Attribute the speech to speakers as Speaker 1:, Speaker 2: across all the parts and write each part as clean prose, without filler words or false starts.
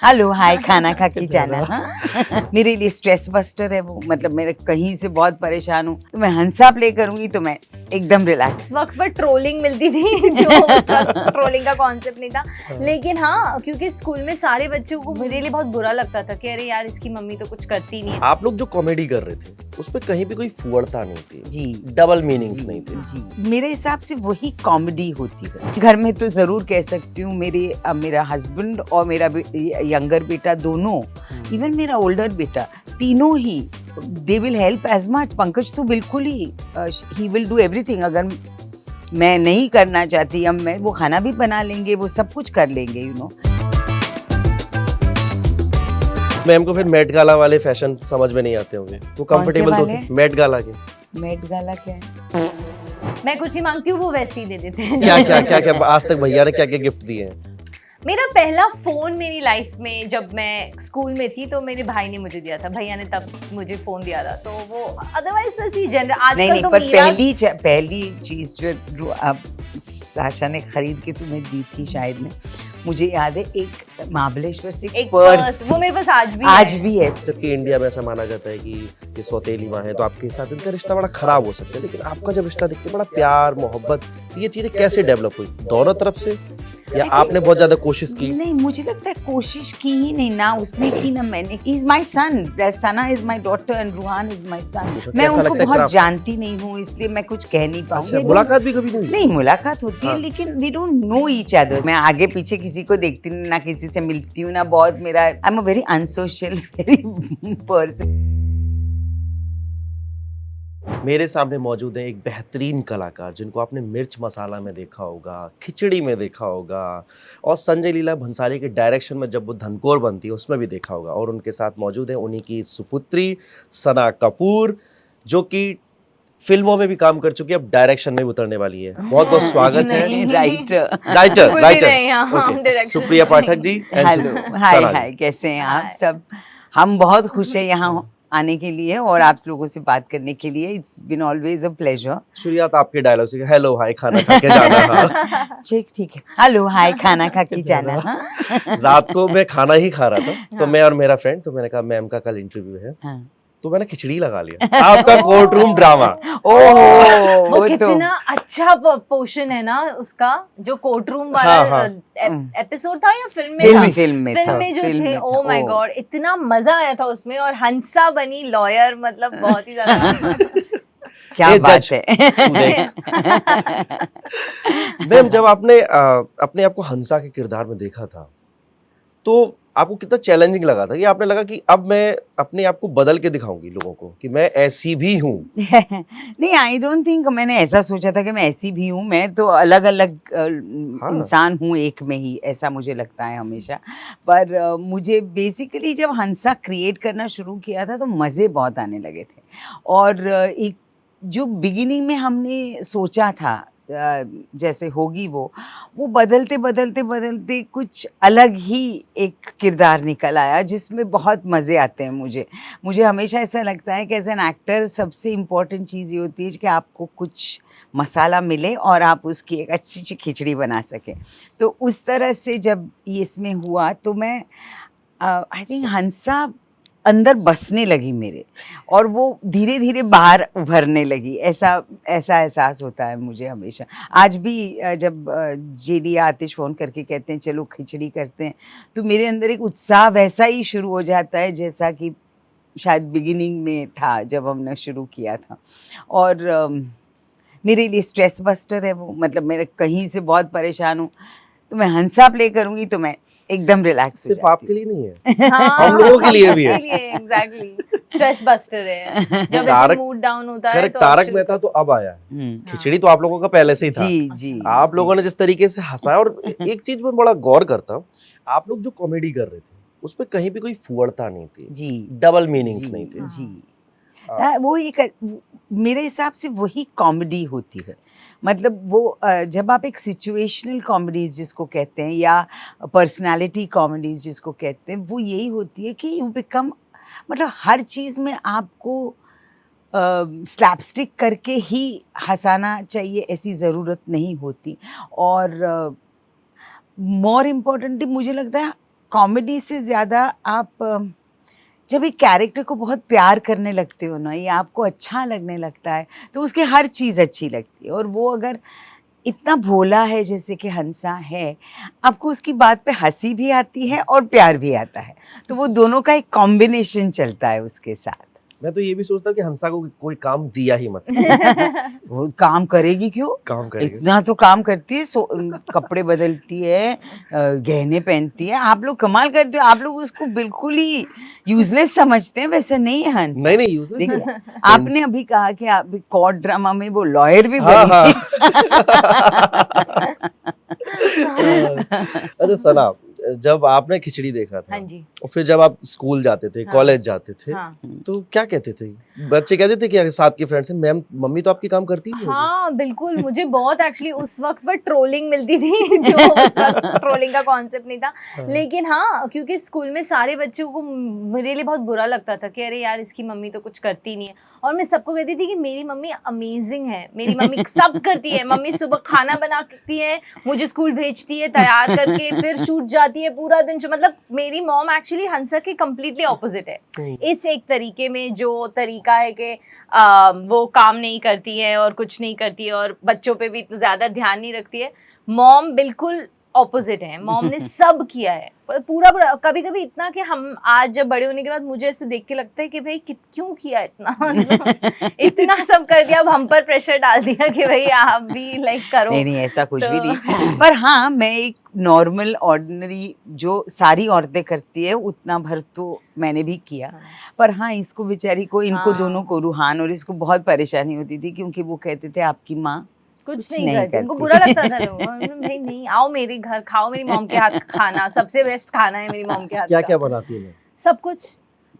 Speaker 1: Hello hi खाना खा के
Speaker 2: कितना
Speaker 1: जाना। हाँ मेरे लिए स्ट्रेस बस्टर है वो, मतलब मेरे कहीं से बहुत परेशान हूँ तो मैं हंसा प्ले करूंगी तो मैं एकदम रिलैक्स।
Speaker 3: उस वक्त पर ट्रोलिंग मिलती थी जो उस वक्त ट्रोलिंग का कॉन्सेप्ट नहीं था, लेकिन हाँ क्योंकि स्कूल में सारे बच्चों को मेरे लिए बहुत बुरा लगता था कि अरे यार इसकी मम्मी तो कुछ करती नहीं है।
Speaker 2: आप लोग जो कॉमेडी कर रहे थे उसमें कहीं भी कोई फुअड़ता नहीं थी
Speaker 1: जी
Speaker 2: डबल मीनिंग्स नहीं थे।
Speaker 1: जी मेरे हिसाब से वही कॉमेडी होती है। घर में तो जरूर कह सकती हूँ मेरा हस्बैंड और मेरा यंगर बेटा दोनों, इवन मेरा ओल्डर बेटा, तीनों ही they will help as much. Pankaj तो बिल्कुल ही विल डू एवरीथिंग। अगर मैं नहीं करना चाहती अब मैं, वो खाना भी बना लेंगे, वो सब कुछ कर लेंगे यू नो।
Speaker 2: मैम को फिर मेट गाला वाले फैशन समझ में नहीं आते होंगे, वो कंफर्टेबल तो थे मेट गाला के।
Speaker 1: मेट गाला क्या है?
Speaker 3: मैं कुछ ही मांगती हूँ वो वैसे ही दे देते हैं।
Speaker 2: क्या आज तक भैया ने क्या क्या गिफ्ट दिए हैं?
Speaker 3: मेरा पहला फोन मेरी लाइफ में जब मैं स्कूल में थी तो मेरे भाई ने मुझे दिया था, भैया ने तब मुझे फोन दिया था। तो वो अदरवाइज ऐसी जनरल आजकल
Speaker 1: नहीं,
Speaker 3: तो
Speaker 1: पर
Speaker 3: मेरा
Speaker 1: पहली चीज जो अब साशा ने खरीद के तुम्हें दी थी शायद में, मुझे याद है एक महाबलेश्वर से
Speaker 3: एक
Speaker 1: पर्स,
Speaker 3: वो मेरे पास आज भी है।
Speaker 2: जबकि इंडिया में ऐसा माना जाता है कि ये सौतेली माँ है तो आपके साथ इनका रिश्ता बड़ा खराब हो सकता है, लेकिन आपका जब रिश्ता देखते बड़ा प्यार मोहब्बत, तो ये चीजें कैसे डेवलप हुई दोनों तरफ से, या आपने बहुत ज्यादा कोशिश की?
Speaker 1: नहीं, मुझे लगता है कोशिश की ही नहीं, ना उसने की ना मैंने। Is my son, Sana is my daughter and Ruhan is my son. मैं उनको बहुत जानती नहीं हूँ इसलिए मैं कुछ कह नहीं पाऊंगी।
Speaker 2: मुलाकात भी कभी नहीं?
Speaker 1: नहीं, मुलाकात होती है लेकिन we don't know each other. मैं आगे पीछे किसी को देखती हूँ ना, किसी से मिलती हूँ ना, बहुत मेरा I am a very unsocial person.
Speaker 2: मेरे सामने मौजूद है एक बेहतरीन कलाकार जिनको आपने मिर्च मसाला में देखा होगा, खिचड़ी में देखा होगा, और संजय लीला भंसाली के डायरेक्शन में जब वो धनकोर बनती है उसमें भी देखा होगा। और उनके साथ मौजूद है उन्हीं की सुपुत्री सना कपूर, जो कि फिल्मों में भी काम कर चुकी है, अब डायरेक्शन में भी उतरने वाली है। बहुत बहुत स्वागत है। Writer Supriya Pathak ji.
Speaker 1: Hello hi, कैसे हैं आप सब? हम बहुत खुश हैं यहाँ आने के लिए और आप लोगों से बात करने के लिए। It's been always a pleasure.
Speaker 2: शुरुआत आपके डायलॉग से, हेलो हाय खाना खा के जाना। हाँ।
Speaker 1: ठीक है, हेलो हाय खाना खा के जाना।
Speaker 2: रात को मैं खाना ही खा रहा था तो मैं और मेरा फ्रेंड, तो मैंने कहा मैम का कल इंटरव्यू है, तो मैंने खिचड़ी लगा लिया। आपका कोर्ट रूम ड्रामा,
Speaker 3: वो कितना अच्छा पोर्शन है ना उसका, जो कोर्ट रूम वाला एपिसोड था या फिल्म में जो थे। ओ माय गॉड, इतना मजा आया था उसमें, और हंसा बनी लॉयर, मतलब बहुत ही ज्यादा
Speaker 1: क्या बात है।
Speaker 2: मैम जब आपने अपने आप को हंसा के किरदार में देखा था तो आपको कितना चैलेंजिंग लगा था? कि आपने लगा कि अब मैं अपने आप को बदल के दिखाऊंगी लोगों को कि मैं ऐसी भी हूँ?
Speaker 1: नहीं, आई डोंट थिंक मैंने ऐसा सोचा था कि मैं ऐसी भी हूँ। मैं तो अलग अलग इंसान हूँ एक में ही, ऐसा मुझे लगता है हमेशा। पर मुझे बेसिकली जब हंसा क्रिएट करना शुरू किया था तो मज़े बहुत आने लगे थे। और एक जो बिगिनिंग में हमने सोचा था जैसे होगी वो बदलते बदलते बदलते कुछ अलग ही एक किरदार निकल आया जिसमें बहुत मज़े आते हैं मुझे हमेशा ऐसा लगता है कि एज एन एक्टर सबसे इम्पॉर्टेंट चीज़ ये होती है कि आपको कुछ मसाला मिले और आप उसकी एक अच्छी सी खिचड़ी बना सकें। तो उस तरह से जब ये इसमें हुआ तो मैं आई थिंक हंसा अंदर बसने लगी मेरे, और वो धीरे धीरे बाहर उभरने लगी। ऐसा एहसास होता है मुझे हमेशा। आज भी जब जेडी आतिश फ़ोन करके कहते हैं चलो खिचड़ी करते हैं, तो मेरे अंदर एक उत्साह वैसा ही शुरू हो जाता है जैसा कि शायद बिगिनिंग में था जब हमने शुरू किया था। और मेरे लिए स्ट्रेस बस्टर है वो, मतलब मेरे कहीं से बहुत परेशान हूँ तो मैं हंसा प्ले करूँगी तो मैं एकदम रिलैक्स हो जाती हूँ।
Speaker 2: सिर्फ आपके लिए नहीं है, हम लोगों के लिए भी है।
Speaker 3: एग्जैक्टली स्ट्रेस बस्टर है। जब ऐसे मूड डाउन होता है तो
Speaker 2: तारक मेहता तो अब आया है, खिचड़ी तो आप लोगों का पहले से ही था।
Speaker 1: जी
Speaker 2: आप लोगों ने जिस तरीके से हंसाया, और एक चीज में बड़ा गौर करता हूँ, आप लोग जो कॉमेडी कर रहे थे उसमें कहीं भी कोई फुअड़ता नहीं थी
Speaker 1: जी,
Speaker 2: डबल मीनिंग्स नहीं थे
Speaker 1: जी। वो एक मेरे हिसाब से वही कॉमेडी होती है। मतलब वो जब आप एक सिचुएशनल कॉमेडीज जिसको कहते हैं या पर्सनालिटी कॉमेडीज जिसको कहते हैं, वो यही होती है कि यू बिकम, मतलब हर चीज़ में आपको स्लैपस्टिक करके ही हंसाना चाहिए ऐसी ज़रूरत नहीं होती। और मोर इम्पोर्टेंटली मुझे लगता है कॉमेडी से ज़्यादा आप जब एक कैरेक्टर को बहुत प्यार करने लगते हो ना, या आपको अच्छा लगने लगता है, तो उसकी हर चीज़ अच्छी लगती है। और वो अगर इतना भोला है जैसे कि हंसा है, आपको उसकी बात पे हँसी भी आती है और प्यार भी आता है। तो वो दोनों का एक कॉम्बिनेशन चलता है उसके साथ।
Speaker 2: मैं तो ये भी सोचता हूँ कि हंसा को कोई काम दिया ही मत।
Speaker 1: वो काम करेगी क्यों?
Speaker 2: काम करेगी।
Speaker 1: इतना तो काम करती है, कपड़े बदलती है, गहने पहनती है। आप लोग कमाल करते हो, आप लोग उसको बिल्कुल ही यूजलेस समझते हैं, वैसे नहीं है हंसा।
Speaker 2: नहीं यूजलेस।
Speaker 1: देखिए, आपने अभी कहा कि आप कोर्ट ड्रामा में वो लॉयर भी
Speaker 2: हाँ,
Speaker 1: बनी थी।
Speaker 2: अच्छा सना, जब आपने खिचड़ी देखा था,
Speaker 3: हाँ जी।
Speaker 2: और फिर जब आप स्कूल जाते थे,
Speaker 3: हाँ।
Speaker 2: कॉलेज जाते थे,
Speaker 3: हाँ।
Speaker 2: तो क्या कहते थे बच्चे? कहते थे कि साथ के फ्रेंड से, मैम मम्मी तो आपकी काम करती ही होगी।
Speaker 3: हाँ बिल्कुल, मुझे बहुत एक्चुअली उस वक्त पर ट्रोलिंग मिलती थी, जो उस वक्त ट्रोलिंग का कॉन्सेप्ट नहीं था। लेकिन हाँ, क्योंकि स्कूल में सारे बच्चों को मेरे लिए बहुत बुरा लगता था कि अरे यार इसकी मम्मी तो कुछ करती नहीं है। और मैं सबको कहती थी कि मेरी मम्मी अमेजिंग है, मेरी मम्मी सब करती है। मम्मी सुबह खाना बनाती है, मुझे स्कूल भेजती है तैयार करके, फिर शूट जाती है पूरा दिन। मतलब मेरी मॉम एक्चुअली हंसा के कम्प्लीटली ऑपोजिट है। इस एक तरीके में जो तरीका है कि वो काम नहीं करती है और कुछ नहीं करती है और बच्चों पे भी इतना ज्यादा ध्यान नहीं रखती है, मॉम बिल्कुल ऑपोजिट है। मॉम ने सब किया है पूरा। कभी कभी इतना कि हम आज जब बड़े होने के बाद मुझे ऐसे देख के लगता है कि भाई क्यों किया इतना। इतना सब कर दिया, अब हम पर प्रेशर डाल दिया कि भाई आप भी लाइक करो।
Speaker 1: नहीं ऐसा कुछ भी नहीं। पर हाँ, मैं एक नॉर्मल ऑर्डिनरी जो सारी औरतें करती है उतना भर तो मैंने भी किया। पर हाँ, इसको बेचारी को, इनको दोनों को, रूहान और इसको बहुत परेशानी होती थी, क्योंकि वो कहते थे आपकी माँ
Speaker 3: कुछ नहीं करती। उनको बुरा लगता था लोगों को, भाई नहीं आओ मेरे घर, खाओ मेरी मॉम के हाथ खाना, सबसे बेस्ट खाना है मेरी मॉम के हाथ का।
Speaker 2: क्या क्या बनाती है?
Speaker 3: सब कुछ,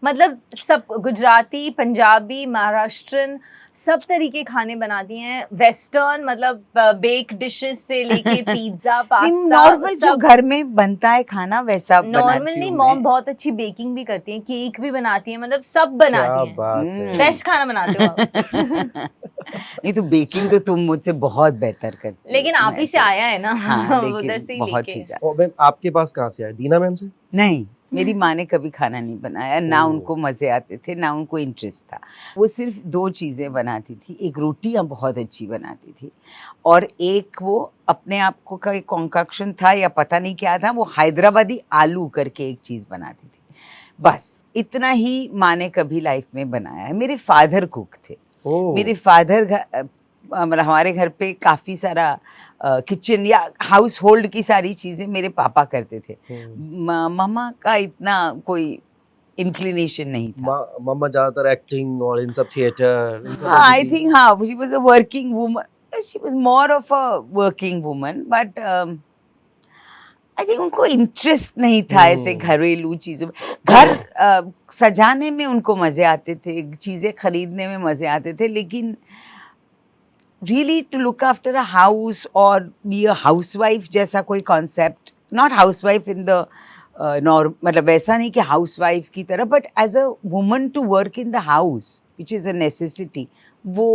Speaker 3: मतलब सब, गुजराती, पंजाबी, महाराष्ट्रन, सब तरीके खाने बनाती हैं। वेस्टर्न, मतलब बेक डिशेस से लेके पिज्जा, पास्ता,
Speaker 1: नॉर्मल जो घर में बनता है खाना वैसा
Speaker 3: नॉर्मल नहीं। मॉम बहुत अच्छी बेकिंग भी करती हैं, केक भी बनाती हैं, मतलब सब बनाती हैं। बेस्ट खाना बनाते हो आप।
Speaker 1: नहीं तो बेकिंग तो तुम मुझसे बहुत बेहतर करती हो।
Speaker 3: लेकिन आप ही से आया है ना।
Speaker 1: हाँ,
Speaker 3: उधर से ही
Speaker 1: बहुत
Speaker 3: लेके।
Speaker 1: ही ज्यादा।
Speaker 2: और मैम आपके पास कहाँ से आया? दीना मैम से?
Speaker 1: नहीं, मेरी माँ ने कभी खाना नहीं बनाया, ना उनको मजे आते थे, ना उनको इंटरेस्ट था। वो सिर्फ 2 चीजें बनाती थी, एक रोटियां बहुत अच्छी बनाती थी, और एक वो अपने आप को का एक कॉन्कॉक्शन था या पता नहीं क्या था, वो हैदराबादी आलू करके एक चीज बनाती थी। बस इतना ही माँ ने कभी लाइफ में बनाया है। मेरे फादर कुक थे। मेरे फादर मतलब हमारे घर पे काफी सारा किचन या हाउस होल्ड की सारी चीजें मेरे पापा करते थे। मामा का इतना कोई इंक्लिनेशन नहीं था।
Speaker 2: मम्मा ज्यादातर एक्टिंग और इन सब थिएटर।
Speaker 1: आई थिंक हाँ, she was a working woman, she was more of a working woman, but I think उनको इंटरेस्ट नहीं था ऐसे घरेलू चीजों में। घर सजाने में उनको मजे आते थे, चीजें खरीदने में मजे आते थे, लेकिन really to look after a house or be a housewife जैसा कोई concept, not housewife in the norm, मतलब वैसा नहीं कि housewife की तरह, but as a woman to work in the house which is a necessity, वो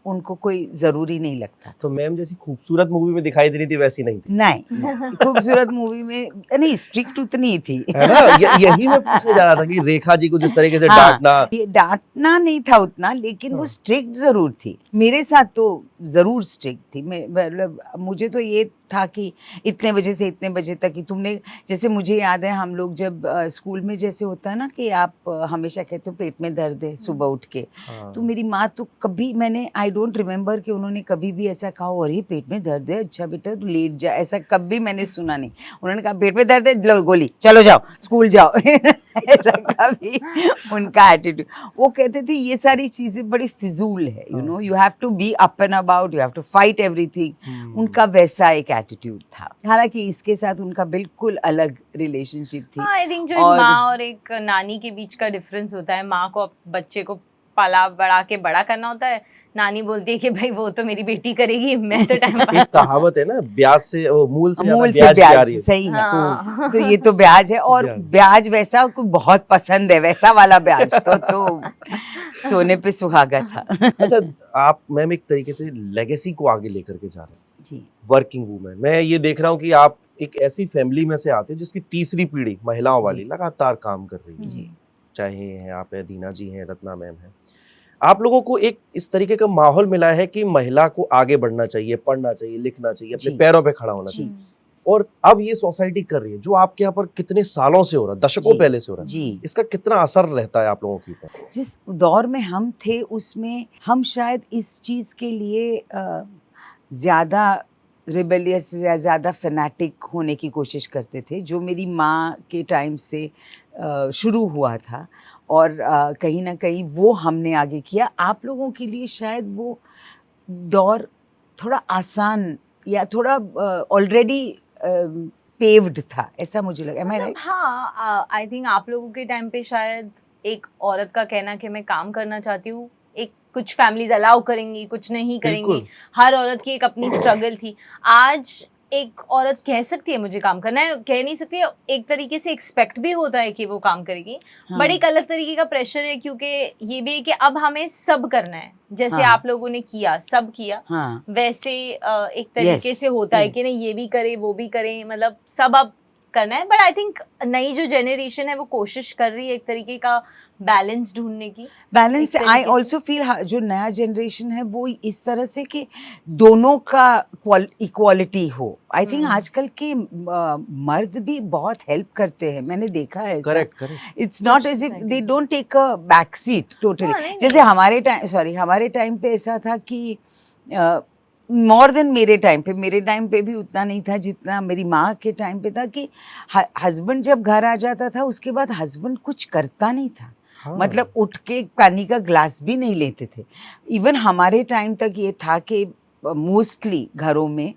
Speaker 1: उनको कोई जरूरी नहीं लगता।
Speaker 2: तो मैम जैसी खूबसूरत मूवी में दिखाई दे रही थी वैसी नहीं थी?
Speaker 1: नहीं, खूबसूरत मूवी में नहीं, स्ट्रिक्ट उतनी थी,
Speaker 2: है ना? यही मैं पूछने जा रहा था कि रेखा जी को जिस तरीके से
Speaker 1: हाँ,
Speaker 2: डांटना
Speaker 1: नहीं था उतना, लेकिन वो स्ट्रिक्ट जरूर थी। मेरे साथ तो जरूर स्ट्रिक्ट थी। मतलब मुझे तो ये था कि इतने बजे से इतने बजे तक ही तुमने, जैसे मुझे याद है हम लोग जब स्कूल में जैसे होता है ना कि आप हमेशा कहते हो पेट में दर्द है सुबह उठ के, तो मेरी माँ तो कभी, मैंने आई डोंट रिमेम्बर कि उन्होंने कभी भी ऐसा कहा अरे पेट में दर्द है, अच्छा बेटा तो लेट जा, ऐसा कभी मैंने सुना नहीं। उन्होंने कहा पेट में दर्द है, लो गोली, चलो जाओ स्कूल जाओ। ऐसा कभी उनका एटीट्यूड। वो कहते थे ये सारी चीजें बड़ी फिजूल है, you know, you have to be up and about, you have to fight everything. उनका वैसा एक एटीट्यूड था। हालांकि इसके साथ उनका बिल्कुल अलग रिलेशनशिप थी।
Speaker 3: आई थिंक जो एक माँ और एक नानी के बीच का डिफरेंस होता है, माँ को बच्चे को पाला बढ़ा के बड़ा करना होता है, नानी बोलती है कि भाई वो तो मेरी बेटी करेगी, मैं तो टाइम पास।
Speaker 2: एक कहावत है ना, ब्याज से मूल से
Speaker 1: ब्याज सही है। तो ये तो ब्याज है, और ब्याज वैसा को बहुत पसंद है, वैसा वाला ब्याज तो सोने पे सुहागा था।
Speaker 2: अच्छा, आप मैम एक तरीके से लेगेसी को आगे लेकर के जा रहे हैं जी, वर्किंग वूमेन। मैं ये देख रहा हूँ कि आप एक ऐसी फैमिली में से आते हैं जिसकी तीसरी पीढ़ी महिलाओं वाली लगातार काम कर रही है
Speaker 1: जी।
Speaker 2: चाहे यहाँ पे दीना जी हैं, रत्ना मैम है, आप लोगों को एक इस तरीके का माहौल मिला है कि महिला को आगे बढ़ना चाहिए, पढ़ना चाहिए, लिखना चाहिए, अपने
Speaker 1: जी।
Speaker 2: पैरों पे खड़ा होना
Speaker 1: जी।
Speaker 2: चाहिए, और अब ये सोसाइटी कर रही है जो आपके यहाँ पर कितने सालों से हो रहा है, दशकों
Speaker 1: जी।
Speaker 2: पहले से हो रहा है,
Speaker 1: जी।
Speaker 2: इसका कितना असर रहता है आप लोगों के ऊपर?
Speaker 1: जिस दौर में हम थे उसमें हम शायद इस चीज़ के लिए ज़्यादा रिबेलियस या ज़्यादा फैनेटिक होने की कोशिश करते थे, जो मेरी माँ के टाइम से शुरू हुआ था, और कहीं ना कहीं वो हमने आगे किया। आप लोगों के लिए शायद वो दौर थोड़ा आसान या थोड़ा ऑलरेडी पेव्ड था, ऐसा मुझे लगा। Am I right?
Speaker 3: हाँ, आई थिंक आप लोगों के टाइम पे शायद एक औरत का कहना कि मैं काम करना चाहती हूँ, एक कुछ फैमिलीज अलाउ करेंगी, कुछ नहीं करेंगी,
Speaker 2: बिल्कुल।
Speaker 3: हर औरत की एक अपनी स्ट्रगल थी। आज एक औरत कह सकती है मुझे काम करना है, कह नहीं सकती है, एक तरीके से एक्सपेक्ट भी होता है कि वो काम करेगी,
Speaker 1: हाँ।
Speaker 3: बट एक अलग तरीके का प्रेशर है, क्योंकि ये भी है कि अब हमें सब करना है, जैसे
Speaker 1: हाँ।
Speaker 3: आप लोगों ने किया, सब किया,
Speaker 1: हाँ।
Speaker 3: वैसे एक तरीके
Speaker 1: Yes,
Speaker 3: से होता है
Speaker 1: yes.
Speaker 3: कि नहीं ये भी करे वो भी करे, मतलब सब अब करना है। बट आई थिंक नई जो जनरेशन है वो कोशिश कर रही है एक tariके का बैलेंस ढूंढने की।
Speaker 1: बैलेंस,
Speaker 3: एक
Speaker 1: आई
Speaker 3: तरीके से।
Speaker 1: ऑल्सो फील जो नया जनरेशन है वो इस तरह से कि दोनों का इक्वालिटी हो। आई थिंक आजकल के मर्द भी बहुत हेल्प करते हैं, मैंने देखा है ऐसा।
Speaker 2: Correct correct.
Speaker 1: इट्स नॉट
Speaker 3: कुछ
Speaker 1: एज इफ
Speaker 3: societies
Speaker 1: दे
Speaker 3: में।
Speaker 1: Don't take a back seat
Speaker 3: हाँ,
Speaker 1: टोटली।
Speaker 3: नहीं,
Speaker 1: जैसे
Speaker 3: नहीं।
Speaker 1: हमारे टाइम पे ऐसा था कि मोर देन मेरे टाइम पे भी उतना नहीं था जितना मेरी माँ के टाइम पे था, कि हस्बैंड जब घर आ जाता था उसके बाद हस्बैंड कुछ करता नहीं था।
Speaker 2: हाँ।
Speaker 1: मतलब उठ के पानी का ग्लास भी नहीं लेते थे। इवन हमारे टाइम तक ये था कि मोस्टली घरों में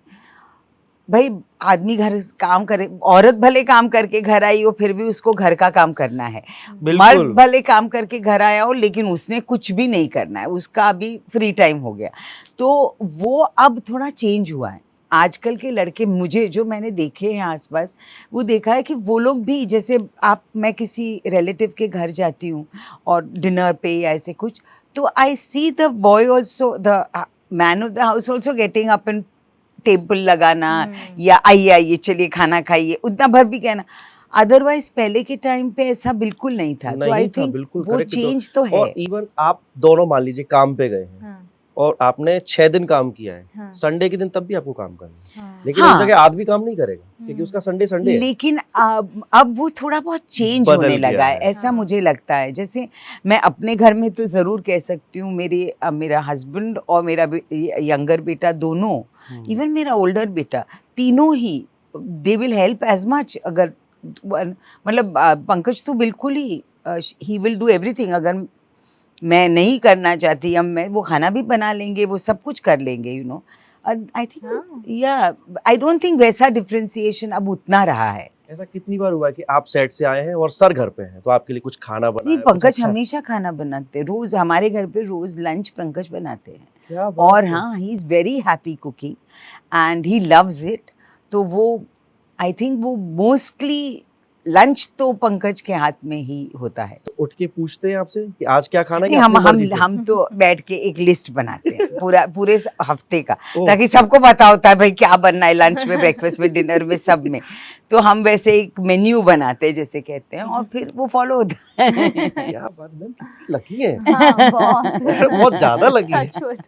Speaker 1: भाई आदमी घर काम करे, औरत भले काम करके घर आई हो फिर भी उसको घर का काम करना है,
Speaker 2: बिल्कुल।
Speaker 1: मर्द भले काम करके घर आया हो लेकिन उसने कुछ भी नहीं करना है, उसका अभी फ्री टाइम हो गया। तो वो अब थोड़ा चेंज हुआ है। आजकल के लड़के, मुझे जो मैंने देखे हैं आसपास, वो देखा है कि वो लोग भी, जैसे मैं किसी रिलेटिव के घर जाती हूँ और डिनर पे या ऐसे कुछ, तो I see the boy also, the man of the house also getting up and table लगाना, या आइए चलिए खाना खाइए, उतना भर भी कहना। अदरवाइज पहले के टाइम पे ऐसा बिल्कुल नहीं था। तो आई थिंक वो
Speaker 2: correct।
Speaker 1: चेंज तो है।
Speaker 2: और इवन आप दोनों मान लीजिए काम पे गए हैं
Speaker 3: हाँ,
Speaker 2: और आपने 6 दिन काम किया है,
Speaker 3: हाँ,
Speaker 2: संडे के दिन तब भी आपको काम करना है,
Speaker 3: हाँ।
Speaker 2: लेकिन
Speaker 1: हाँ।
Speaker 2: उस जगह आदमी काम नहीं करेगा क्योंकि उसका संडे है।
Speaker 1: लेकिन अब वो थोड़ा बहुत चेंज
Speaker 2: बदल
Speaker 1: होने
Speaker 2: गया
Speaker 1: लगा है,
Speaker 2: है।
Speaker 1: ऐसा
Speaker 3: हाँ।
Speaker 1: मुझे लगता है। जैसे मैं अपने घर में तो ज़रूर कह सकती हूँ, मेरा हस्बैंड और मेरा यंगर बेटा दोनों, इवन मेरा ओल्डर बेटा, तीनों ही they will help as much. अगर मतलब पंकज तो बिल्कुल ही विल डू एवरीथिंग। अगर मैं नहीं करना चाहती, अब मैं, वो खाना भी बना लेंगे, वो सब कुछ कर लेंगे, यू नो। आई थिंक
Speaker 3: हाँ।
Speaker 1: या आई डोंट थिंक वैसा डिफरेंशिएशन अब उतना रहा है।
Speaker 2: ऐसा कितनी बार हुआ है कि आप सेट से आए हैं और सर घर पे हैं तो आपके लिए कुछ खाना बनाया
Speaker 1: नहीं,
Speaker 2: है, कुछ
Speaker 1: पंकज
Speaker 2: अच्छा?
Speaker 1: हमेशा खाना बनाते हैं, रोज हमारे घर पे रोज लंच पंकज बनाते हैं।
Speaker 2: क्या बात
Speaker 1: और
Speaker 2: है।
Speaker 1: हाँ, ही is very happy cooking and he loves it. तो वो आई थिंक वो मोस्टली लंच तो पंकज के हाथ में ही होता है।
Speaker 2: तो उठ के पूछते हैं आपसे कि आज क्या खाना है,
Speaker 1: नहीं,
Speaker 2: कि अपनी मर्जी से?
Speaker 1: हम तो बैठ के एक लिस्ट बनाते हैं पूरे हफ्ते का,
Speaker 2: ओह।
Speaker 1: ताकि सबको पता होता है भाई क्या बनना है लंच में, ब्रेकफास्ट में, डिनर में, सब में। तो हम वैसे एक मेन्यू बनाते हैं जैसे कहते हैं, और फिर वो फॉलो होता है।
Speaker 2: क्या बात मैम, कितनी लकी है।
Speaker 3: हाँ, बहुत
Speaker 2: बहुत ज्यादा लकी है।
Speaker 3: Touch wood।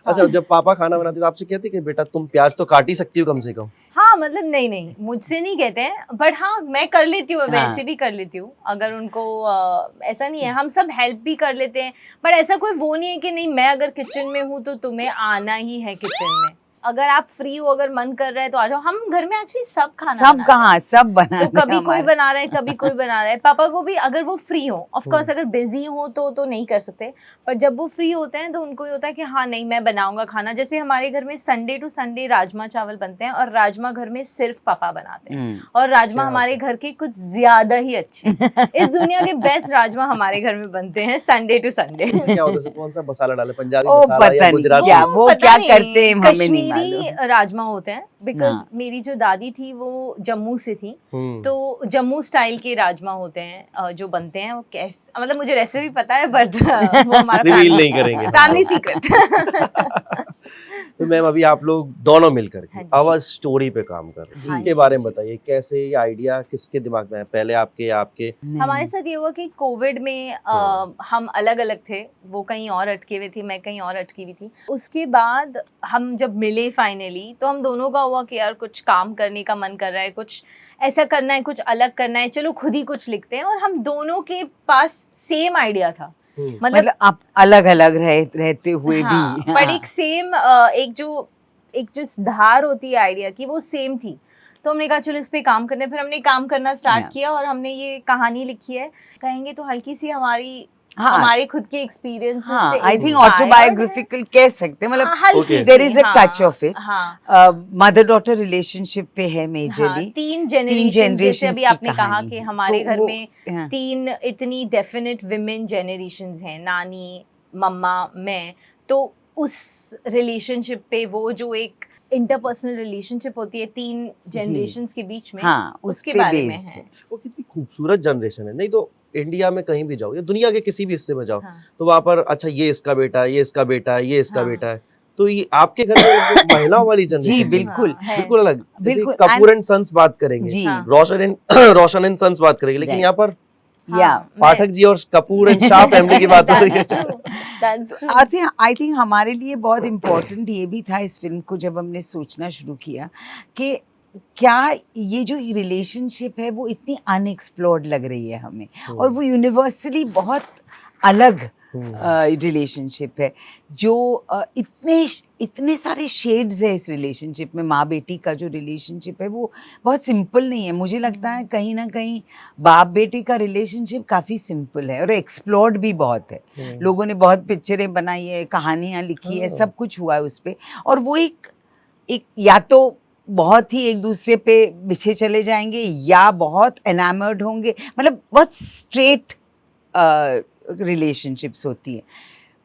Speaker 2: अच्छा, जब पापा खाना बनाते तो आपसे कहते कि बेटा तुम प्याज तो काट ही सकती हो कम से कम?
Speaker 3: हाँ, मतलब नहीं मुझसे नहीं कहते हैं, बट हाँ मैं कर लेती हूँ,
Speaker 1: हाँ।
Speaker 3: वैसे भी कर लेती हूँ। अगर उनको ऐसा नहीं है, हम सब हेल्प भी कर लेते हैं, बट ऐसा कोई वो नहीं है कि नहीं मैं अगर किचन में हूँ तो तुम्हें आना ही है किचन में। अगर आप फ्री हो, अगर मन कर रहा है तो आ जाओ। हम घर में एक्चुअली सब खाना
Speaker 1: सब
Speaker 3: बनाते
Speaker 1: कहाँ, सब बना,
Speaker 3: तो कभी कोई बना रहा है, कभी कोई बना रहा है। पापा को भी अगर वो फ्री हो, ऑफ कोर्स अगर बिजी हो तो नहीं कर सकते, पर जब वो फ्री होते हैं तो उनको ये होता है कि हाँ नहीं मैं बनाऊंगा खाना। जैसे हमारे घर में संडे टू संडे राजमा चावल बनते हैं, और राजमा घर में सिर्फ पापा बनाते हैं, और राजमा
Speaker 2: क्या
Speaker 3: हमारे घर के कुछ ज्यादा ही अच्छे हैं। इस दुनिया के बेस्ट राजमा हमारे घर में बनते हैं संडे टू संडे।
Speaker 2: क्या होता है, कौन सा मसाला डाले, पंजाबी
Speaker 1: ओ
Speaker 2: मसाला या
Speaker 1: पता नहीं
Speaker 2: गुजराती?
Speaker 1: क्या वो
Speaker 3: पता
Speaker 1: क्या
Speaker 3: नहीं,
Speaker 1: करते हैं हमें नहीं
Speaker 3: कश्मीरी
Speaker 1: मालूम।
Speaker 3: राजमा होते हैं, बिकॉज
Speaker 1: हाँ।
Speaker 3: मेरी जो दादी थी वो जम्मू से थी,
Speaker 2: हम्म।
Speaker 3: तो जम्मू स्टाइल के राजमा होते हैं जो बनते हैं। वो कैसे, मतलब मुझे रेसिपी पता है, बट वो हमारा
Speaker 2: रिवील नहीं करेंगे।
Speaker 3: Family secret.
Speaker 2: तो मैम अभी आप लोग दोनों मिलकर
Speaker 3: हाँ
Speaker 2: के
Speaker 3: जी।
Speaker 2: आवाज स्टोरी पे काम कर रहे हैं,
Speaker 3: हाँ
Speaker 2: इसके
Speaker 3: जी,
Speaker 2: बारे में
Speaker 3: जी।
Speaker 2: बताइए, कैसे ये आइडिया किसके दिमाग में है, पहले आपके या आपके?
Speaker 3: हमारे साथ ये हुआ कि कोविड में हम अलग अलग थे, वो कहीं और अटके हुए थे, मैं कहीं और अटकी हुई थी। उसके बाद हम जब मिले फाइनली, तो हम दोनों का हुआ कि यार कुछ काम करने का मन कर रहा है, कुछ ऐसा करना है, कुछ अलग करना है, चलो खुद ही कुछ लिखते हैं। और हम दोनों के पास सेम आइडिया था,
Speaker 1: मतलब आप अलग अलग रहते हुए भी,
Speaker 3: पर एक सेम एक जो धार होती है आइडिया की, वो सेम थी। तो हमने कहा चलो इस पे काम करते हैं। फिर हमने काम करना स्टार्ट किया और हमने ये कहानी लिखी है, कहेंगे तो हल्की सी हमारे खुद के एक्सपीरियंसेस से
Speaker 1: आई थिंक
Speaker 3: inspired
Speaker 1: ऑटोबायोग्राफिकल कह सकते हैं, मतलब
Speaker 3: हल्की
Speaker 1: देयर
Speaker 3: सी,
Speaker 1: is a touch of it.
Speaker 3: हाँ,
Speaker 1: मदर डॉटर रिलेशनशिप पे है मेजरली।
Speaker 3: तीन जनरेशन, जैसे अभी
Speaker 1: की
Speaker 3: आपने कहा
Speaker 1: कहानी
Speaker 3: कि
Speaker 1: है।
Speaker 3: हमारे
Speaker 1: तो
Speaker 3: घर
Speaker 1: वो-
Speaker 3: में
Speaker 1: हाँ।
Speaker 3: 3 इतनी डेफिनेट विमेन जनरेशंस हैं, नानी, मम्मा, मैं। तो उस रिलेशनशिप पे, वो जो एक इंटरपर्सनल रिलेशनशिप होती है 3 जनरेशंस के बीच में,
Speaker 1: हाँ,
Speaker 3: उसके
Speaker 1: पे
Speaker 3: बारे में
Speaker 1: based
Speaker 3: है।
Speaker 2: वो कितनी खूबसूरत जनरेशन है। नहीं तो इंडिया में कहीं भी जाओ या दुनिया के किसी भी हिस्से में जाओ,
Speaker 3: हाँ,
Speaker 2: तो वहां पर अच्छा ये इसका बेटा है, ये इसका बेटा है, ये इसका
Speaker 3: हाँ।
Speaker 2: बेटा है। तो ये आपके घर में वो महिलाओं वाली
Speaker 1: जी
Speaker 2: जनरेशन
Speaker 1: बिल्कुल,
Speaker 3: हाँ, है।
Speaker 2: बिल्कुल अलग। जैसे
Speaker 1: बिल्कुल,
Speaker 2: कपूर एंड सन्स बात करेंगे,
Speaker 1: जी
Speaker 3: हाँ।
Speaker 2: रोशन एंड सन्स बात करेंगे, लेकिन
Speaker 1: Right.
Speaker 2: यहाँ पर
Speaker 1: या
Speaker 2: पाठक जी और कपूर एंड शाह फैमिली की बात हो रही
Speaker 3: That's
Speaker 2: है।
Speaker 3: true, that's true.
Speaker 1: I think हमारे लिए बहुत इम्पोर्टेंट ये भी था इस फिल्म को जब हमने सोचना शुरू किया कि क्या ये जो रिलेशनशिप है वो इतनी अनएक्सप्लोर्ड लग रही है हमें, और वो यूनिवर्सली बहुत अलग रिलेशनशिप है, जो इतने सारे शेड्स है इस रिलेशनशिप में। माँ बेटी का जो रिलेशनशिप है वो बहुत सिंपल नहीं है। मुझे लगता है कहीं ना कहीं बाप बेटी का रिलेशनशिप काफ़ी सिंपल है और एक्सप्लोर्ड भी बहुत है। लोगों ने बहुत पिक्चरें बनाई है, कहानियाँ लिखी है, सब कुछ हुआ है उस पर। और वो एक या तो बहुत ही एक दूसरे पे बिछे चले जाएंगे या बहुत एनामर्ड होंगे, मतलब बहुत स्ट्रेट रिलेशनशिप्स होती है।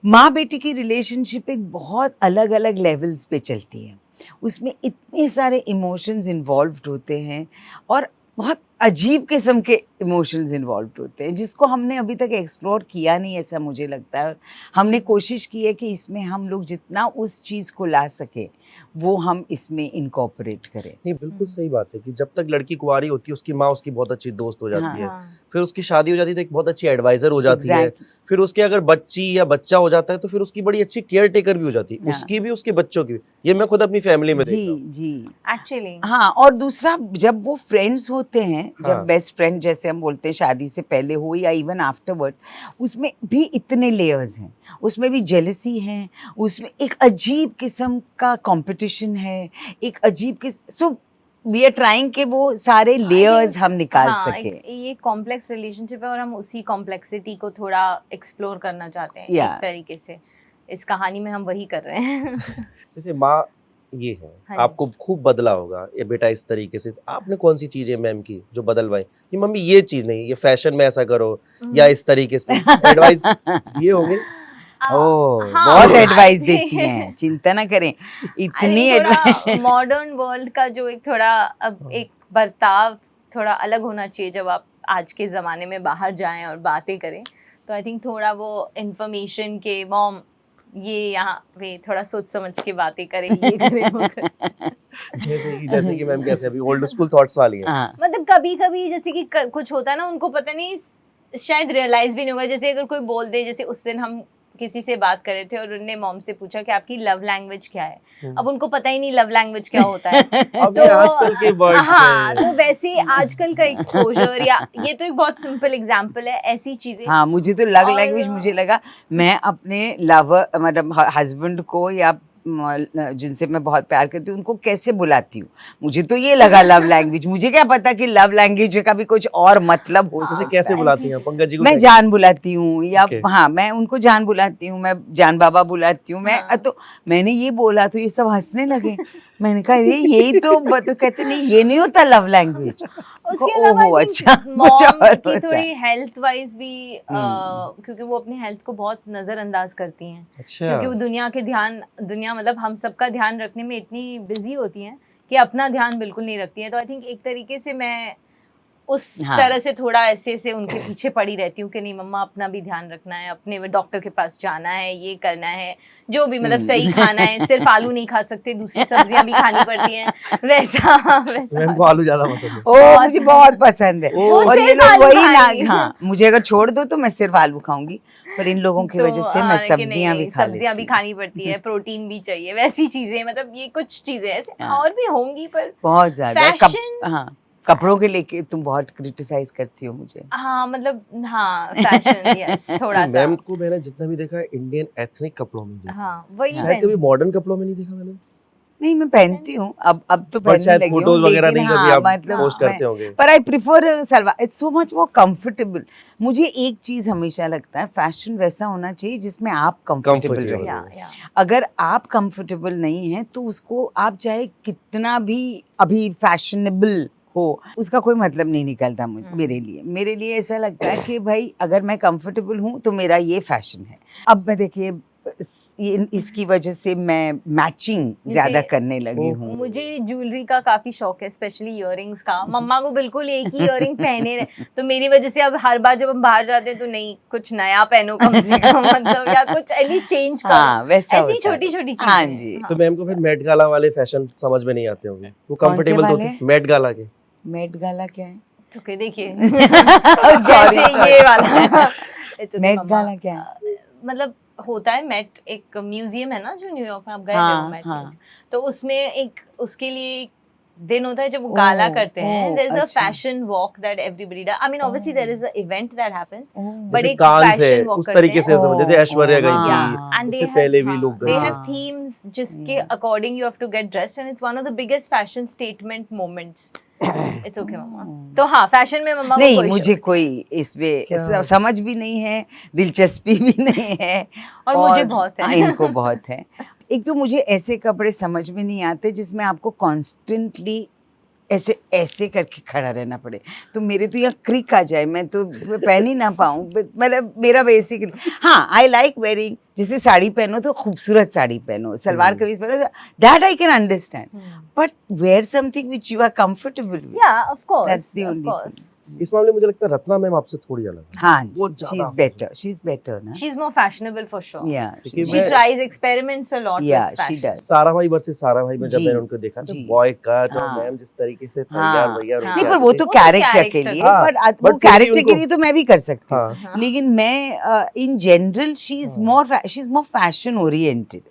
Speaker 1: माँ बेटी की रिलेशनशिप एक बहुत अलग अलग लेवल्स पे चलती है, उसमें इतने सारे इमोशंस इन्वॉल्व्ड होते हैं और बहुत अजीब किस्म के इमोशंस इन्वॉल्व्ड होते हैं जिसको हमने अभी तक एक्सप्लोर किया नहीं, ऐसा मुझे लगता है। हमने कोशिश की है कि इसमें हम लोग जितना उस चीज़ को ला सके वो हम इसमें इनकॉर्पोरेट करें।
Speaker 2: नहीं बिल्कुल सही बात है कि जब तक लड़की कुंवारी होती है उसकी माँ उसकी बहुत अच्छी दोस्त हो जाती है,
Speaker 3: हाँ,
Speaker 2: फिर उसकी शादी हो जाती है तो एक बहुत अच्छी एडवाइजर हो जाती है,
Speaker 1: Exactly.
Speaker 2: फिर उसके अगर बच्ची या बच्चा हो जाता है तो फिर उसकी बड़ी अच्छी केयर टेकर भी हो जाती है,
Speaker 1: हाँ।
Speaker 2: उसकी भी उसके बच्चों की भी। ये मैं खुद अपनी फैमिली में देखा हूँ।
Speaker 1: जी
Speaker 3: एक्चुअली
Speaker 1: हाँ, और दूसरा जब वो फ्रेंड्स होते हैं, जब
Speaker 2: हाँ।
Speaker 1: बेस्ट फ्रेंड जैसे हम बोलते हैं शादी से पहले हो या इवन आफ्टरवर्ड्स, उसमें भी इतने लेयर्स हैं, उसमें भी जेलसी है, उसमें एक अजीब किस्म का कंपटीशन है, एक अजीब सो वी आर ट्राइंग के वो सारे लेयर्स हम निकाल सके।
Speaker 3: ये कॉम्प्लेक्स रिलेशनशिप है और हम उसी कॉम्प्लेक्सिटी को थोड़ा एक्सप्लोर करना चाहते हैं
Speaker 1: Yeah.
Speaker 3: एक तरीके से। इस कहानी में हम वही कर रहे हैं।
Speaker 2: जैसे माँ ये है,
Speaker 3: हाँ जी।
Speaker 2: आपको खूब बदला होगा ये बेटा इस तरीके से, आपने कौन सी चीजें मैम की जो बदलवाई कि मम्मी ये चीज नहीं, ये फैशन में ऐसा करो या इस तरीके से एडवाइस दिए होंगे?
Speaker 1: ओह,
Speaker 3: हाँ,
Speaker 1: बहुत
Speaker 3: I
Speaker 1: एडवाइस
Speaker 3: think-
Speaker 1: देती हैं, चिंता ना करें, इतनी
Speaker 3: थोड़ा
Speaker 1: एडवाइस।
Speaker 3: मॉडर्न वर्ल्ड का जो एक थोड़ा अब एक बर्ताव थोड़ा अलग होना चाहिए जब आप आज के ज़माने में बाहर जाएं और बातें करें। तो आई थिंक थोड़ा वो इन्फॉर्मेशन के मॉम ये यहाँ पे थोड़ा सोच समझ के बातें करें, ये करें वो करें।
Speaker 2: जैसे कि मैम कैसे अभी ओल्ड स्कूल थॉट्स वाली हैं।
Speaker 1: हाँ,
Speaker 3: मतलब कभी कभी जैसे कि कुछ होता है ना, उनको पता नहीं, शायद रियलाइज भी नहीं होगा। जैसे अगर कोई बोल दे, जैसे उस दिन हम किसी से बात कर रहे थे और उनने मॉम से पूछा कि आपकी लव लैंग्वेज क्या है। अब उनको पता ही नहीं लव लैंग्वेज क्या होता है।
Speaker 2: अब ये आजकल के वर्ड्स
Speaker 3: हाँ,
Speaker 2: हैं।
Speaker 3: तो वैसे आजकल का एक्सपोजर, या ये तो एक बहुत सिंपल एग्जांपल है, ऐसी चीजें।
Speaker 1: हाँ, मुझे तो लव
Speaker 3: और-
Speaker 1: लैंग्वेज, मुझे लगा मैं अपने लवर मतलब हस्बैंड को या जिनसे मैं बहुत प्यार करती हूँ उनको कैसे बुलाती हूँ, मुझे तो ये लगा लव लैंग्वेज। मुझे क्या पता कि लव लैंग्वेज का भी कुछ और मतलब हो
Speaker 2: जैसे
Speaker 1: सकता
Speaker 2: कैसे
Speaker 1: है।
Speaker 2: बुलाती हैं पंकज जी को?
Speaker 1: मैं जान बुलाती हूँ या
Speaker 2: Okay.
Speaker 1: हाँ, मैं उनको जान बुलाती हूँ, मैं जान बाबा बुलाती हूँ, मैं
Speaker 3: हाँ।
Speaker 1: तो मैंने ये बोला तो ये सब हंसने लगे। मैंने कहा ये यही तो कहते नहीं, ये नहीं होता लव लैंग्वेज।
Speaker 3: उसके अलावा
Speaker 1: ओहो,
Speaker 3: I think
Speaker 1: अच्छा, कुछ
Speaker 3: मॉम
Speaker 1: और
Speaker 3: की
Speaker 1: होता
Speaker 3: थोड़ी
Speaker 1: है।
Speaker 3: हेल्थ वाइज भी क्योंकि वो अपनी हेल्थ को बहुत नजरअंदाज करती हैं,
Speaker 2: अच्छा
Speaker 3: क्योंकि वो दुनिया मतलब हम सबका ध्यान रखने में इतनी बिजी होती हैं कि अपना ध्यान बिल्कुल नहीं रखती हैं। तो आई थिंक एक तरीके से मैं उस तरह से थोड़ा ऐसे उनके पीछे पड़ी रहती हूँ कि नहीं मम्मा अपना भी ध्यान रखना है, अपने डॉक्टर के पास जाना है, ये करना है, जो भी मतलब सही खाना है, सिर्फ आलू नहीं खा सकते, दूसरी सब्जियां भी खानी पड़ती हैं, वैसा
Speaker 2: मैम को आलू ज्यादा पसंद है।
Speaker 1: ओ मुझे बहुत पसंद है। और ये लोग वही ना,
Speaker 3: हाँ
Speaker 1: मुझे अगर छोड़ दो तो मैं सिर्फ आलू खाऊंगी, पर इन लोगों की वजह से मैं सब्जियां भी
Speaker 3: खानी पड़ती है, प्रोटीन भी चाहिए, वैसी चीजें, मतलब ये कुछ चीजें ऐसे और भी होंगी पर
Speaker 1: बहुत ज्यादा।
Speaker 3: फैशन,
Speaker 1: हाँ कपड़ों के लेके तुम बहुत क्रिटिसाइज करती हो मुझे।
Speaker 3: हाँ मतलब हाँ फैशन यस थोड़ा सा।
Speaker 2: मैम को मैंने जितना भी देखा इंडियन एथनिक कपड़ों में देखा,
Speaker 3: हाँ वही
Speaker 2: शायद कभी मॉडर्न कपड़ों में नहीं देखा मैंने।
Speaker 1: नहीं मैं पहनती हूँ, अब तो
Speaker 2: बट शायद फोटोज वगैरह नहीं कभी आप
Speaker 1: मतलब
Speaker 2: पोस्ट करते होंगे।
Speaker 1: पर I prefer salwar, it's so much more comfortable. मुझे एक चीज हमेशा लगता है, फैशन वैसा होना चाहिए जिसमें आप कंफर्टेबल रहे। अगर आप कंफर्टेबल नहीं है तो उसको आप चाहे कितना भी अभी फैशनेबल हो, उसका कोई मतलब नहीं निकलता मेरे लिए ऐसा लगता है कि भाई अगर मैं कंफर्टेबल हूँ तो मेरा ये फैशन है। अब मैं देखिए इसकी वजह से मैं मैचिंग ज्यादा करने लगी हूँ।
Speaker 3: मुझे ज्वेलरी का काफी शौक है, स्पेशली इयररिंग्स का। मम्मा को बिल्कुल एक ही इयररिंग पहने रहे, तो मेरी वजह से अब हर बार जब हम बाहर जाते हैं तो नहीं कुछ नया पहनो कम से कम, मतलब या कुछ एटलीस्ट चेंज करो।
Speaker 1: हाँ, वैसा
Speaker 3: ऐसी छोटी छोटी चीजें।
Speaker 1: हाँ जी।
Speaker 2: तो मैम को फिर मेट गाला वाले फैशन समझ में नहीं आते होंगे, वो कंफर्टेबल तो होते। मेट गाला के,
Speaker 1: मेट गाला क्या है?
Speaker 3: तो देखिए जैसे ये वाला
Speaker 1: मेट गाला क्या है?
Speaker 3: मतलब होता है मेट, एक म्यूजियम है ना जो न्यूयॉर्क में, आप गए हो मेट? तो उसमें एक उसके लिए दिन होता है जब वो गाला करते हैं। There is a fashion walk that everybody does. I mean obviously there is a event that happens, but एक फैशन वॉक
Speaker 2: उस तरीके से समझ लेते। ऐश्वर्या गई थी, उससे पहले भी लोग गए।
Speaker 3: दे हैव थीम्स जिसके according you have to get dressed and it's one of the biggest fashion statement moments. It's okay मम्मा। तो हाँ फैशन में मम्मा को
Speaker 1: नहीं, मुझे कोई इसमें समझ भी नहीं है, दिलचस्पी भी नहीं है,
Speaker 3: और मुझे बहुत है।
Speaker 1: इनको बहुत है। एक तो मुझे ऐसे कपड़े समझ में नहीं आते जिसमें आपको कॉन्स्टेंटली ऐसे ऐसे करके खड़ा रहना पड़े, तो मेरे तो यहाँ क्रिक आ जाए, मैं तो पहन ही ना पाऊँ। मतलब मेरा बेसिकली हाँ, आई लाइक वेयरिंग, जैसे साड़ी पहनो तो खूबसूरत साड़ी पहनो, सलवार कमीज पहनो, that I can understand, but where something which you are comfortable with.
Speaker 3: Yeah of course, that's the only thing.
Speaker 2: इस मामले में मुझे लगता है रत्ना मैम आपसे थोड़ी अलग है।
Speaker 1: हाँ,
Speaker 2: वो
Speaker 1: शी इज बेटर ना।
Speaker 3: She is more fashionable for sure.
Speaker 1: Yeah
Speaker 3: she tries experiments a lot with fashion.
Speaker 2: Sara भाई वर्सेस सारा भाई में जब मैंने उनको देखा तो बॉय कट और मैम जिस तरीके से तैयार भैया,
Speaker 1: नहीं पर वो तो कैरेक्टर के लिए, बट वो कैरेक्टर के लिए तो मैं भी कर सकती हूँ, लेकिन मैं in general she is more fashion oriented.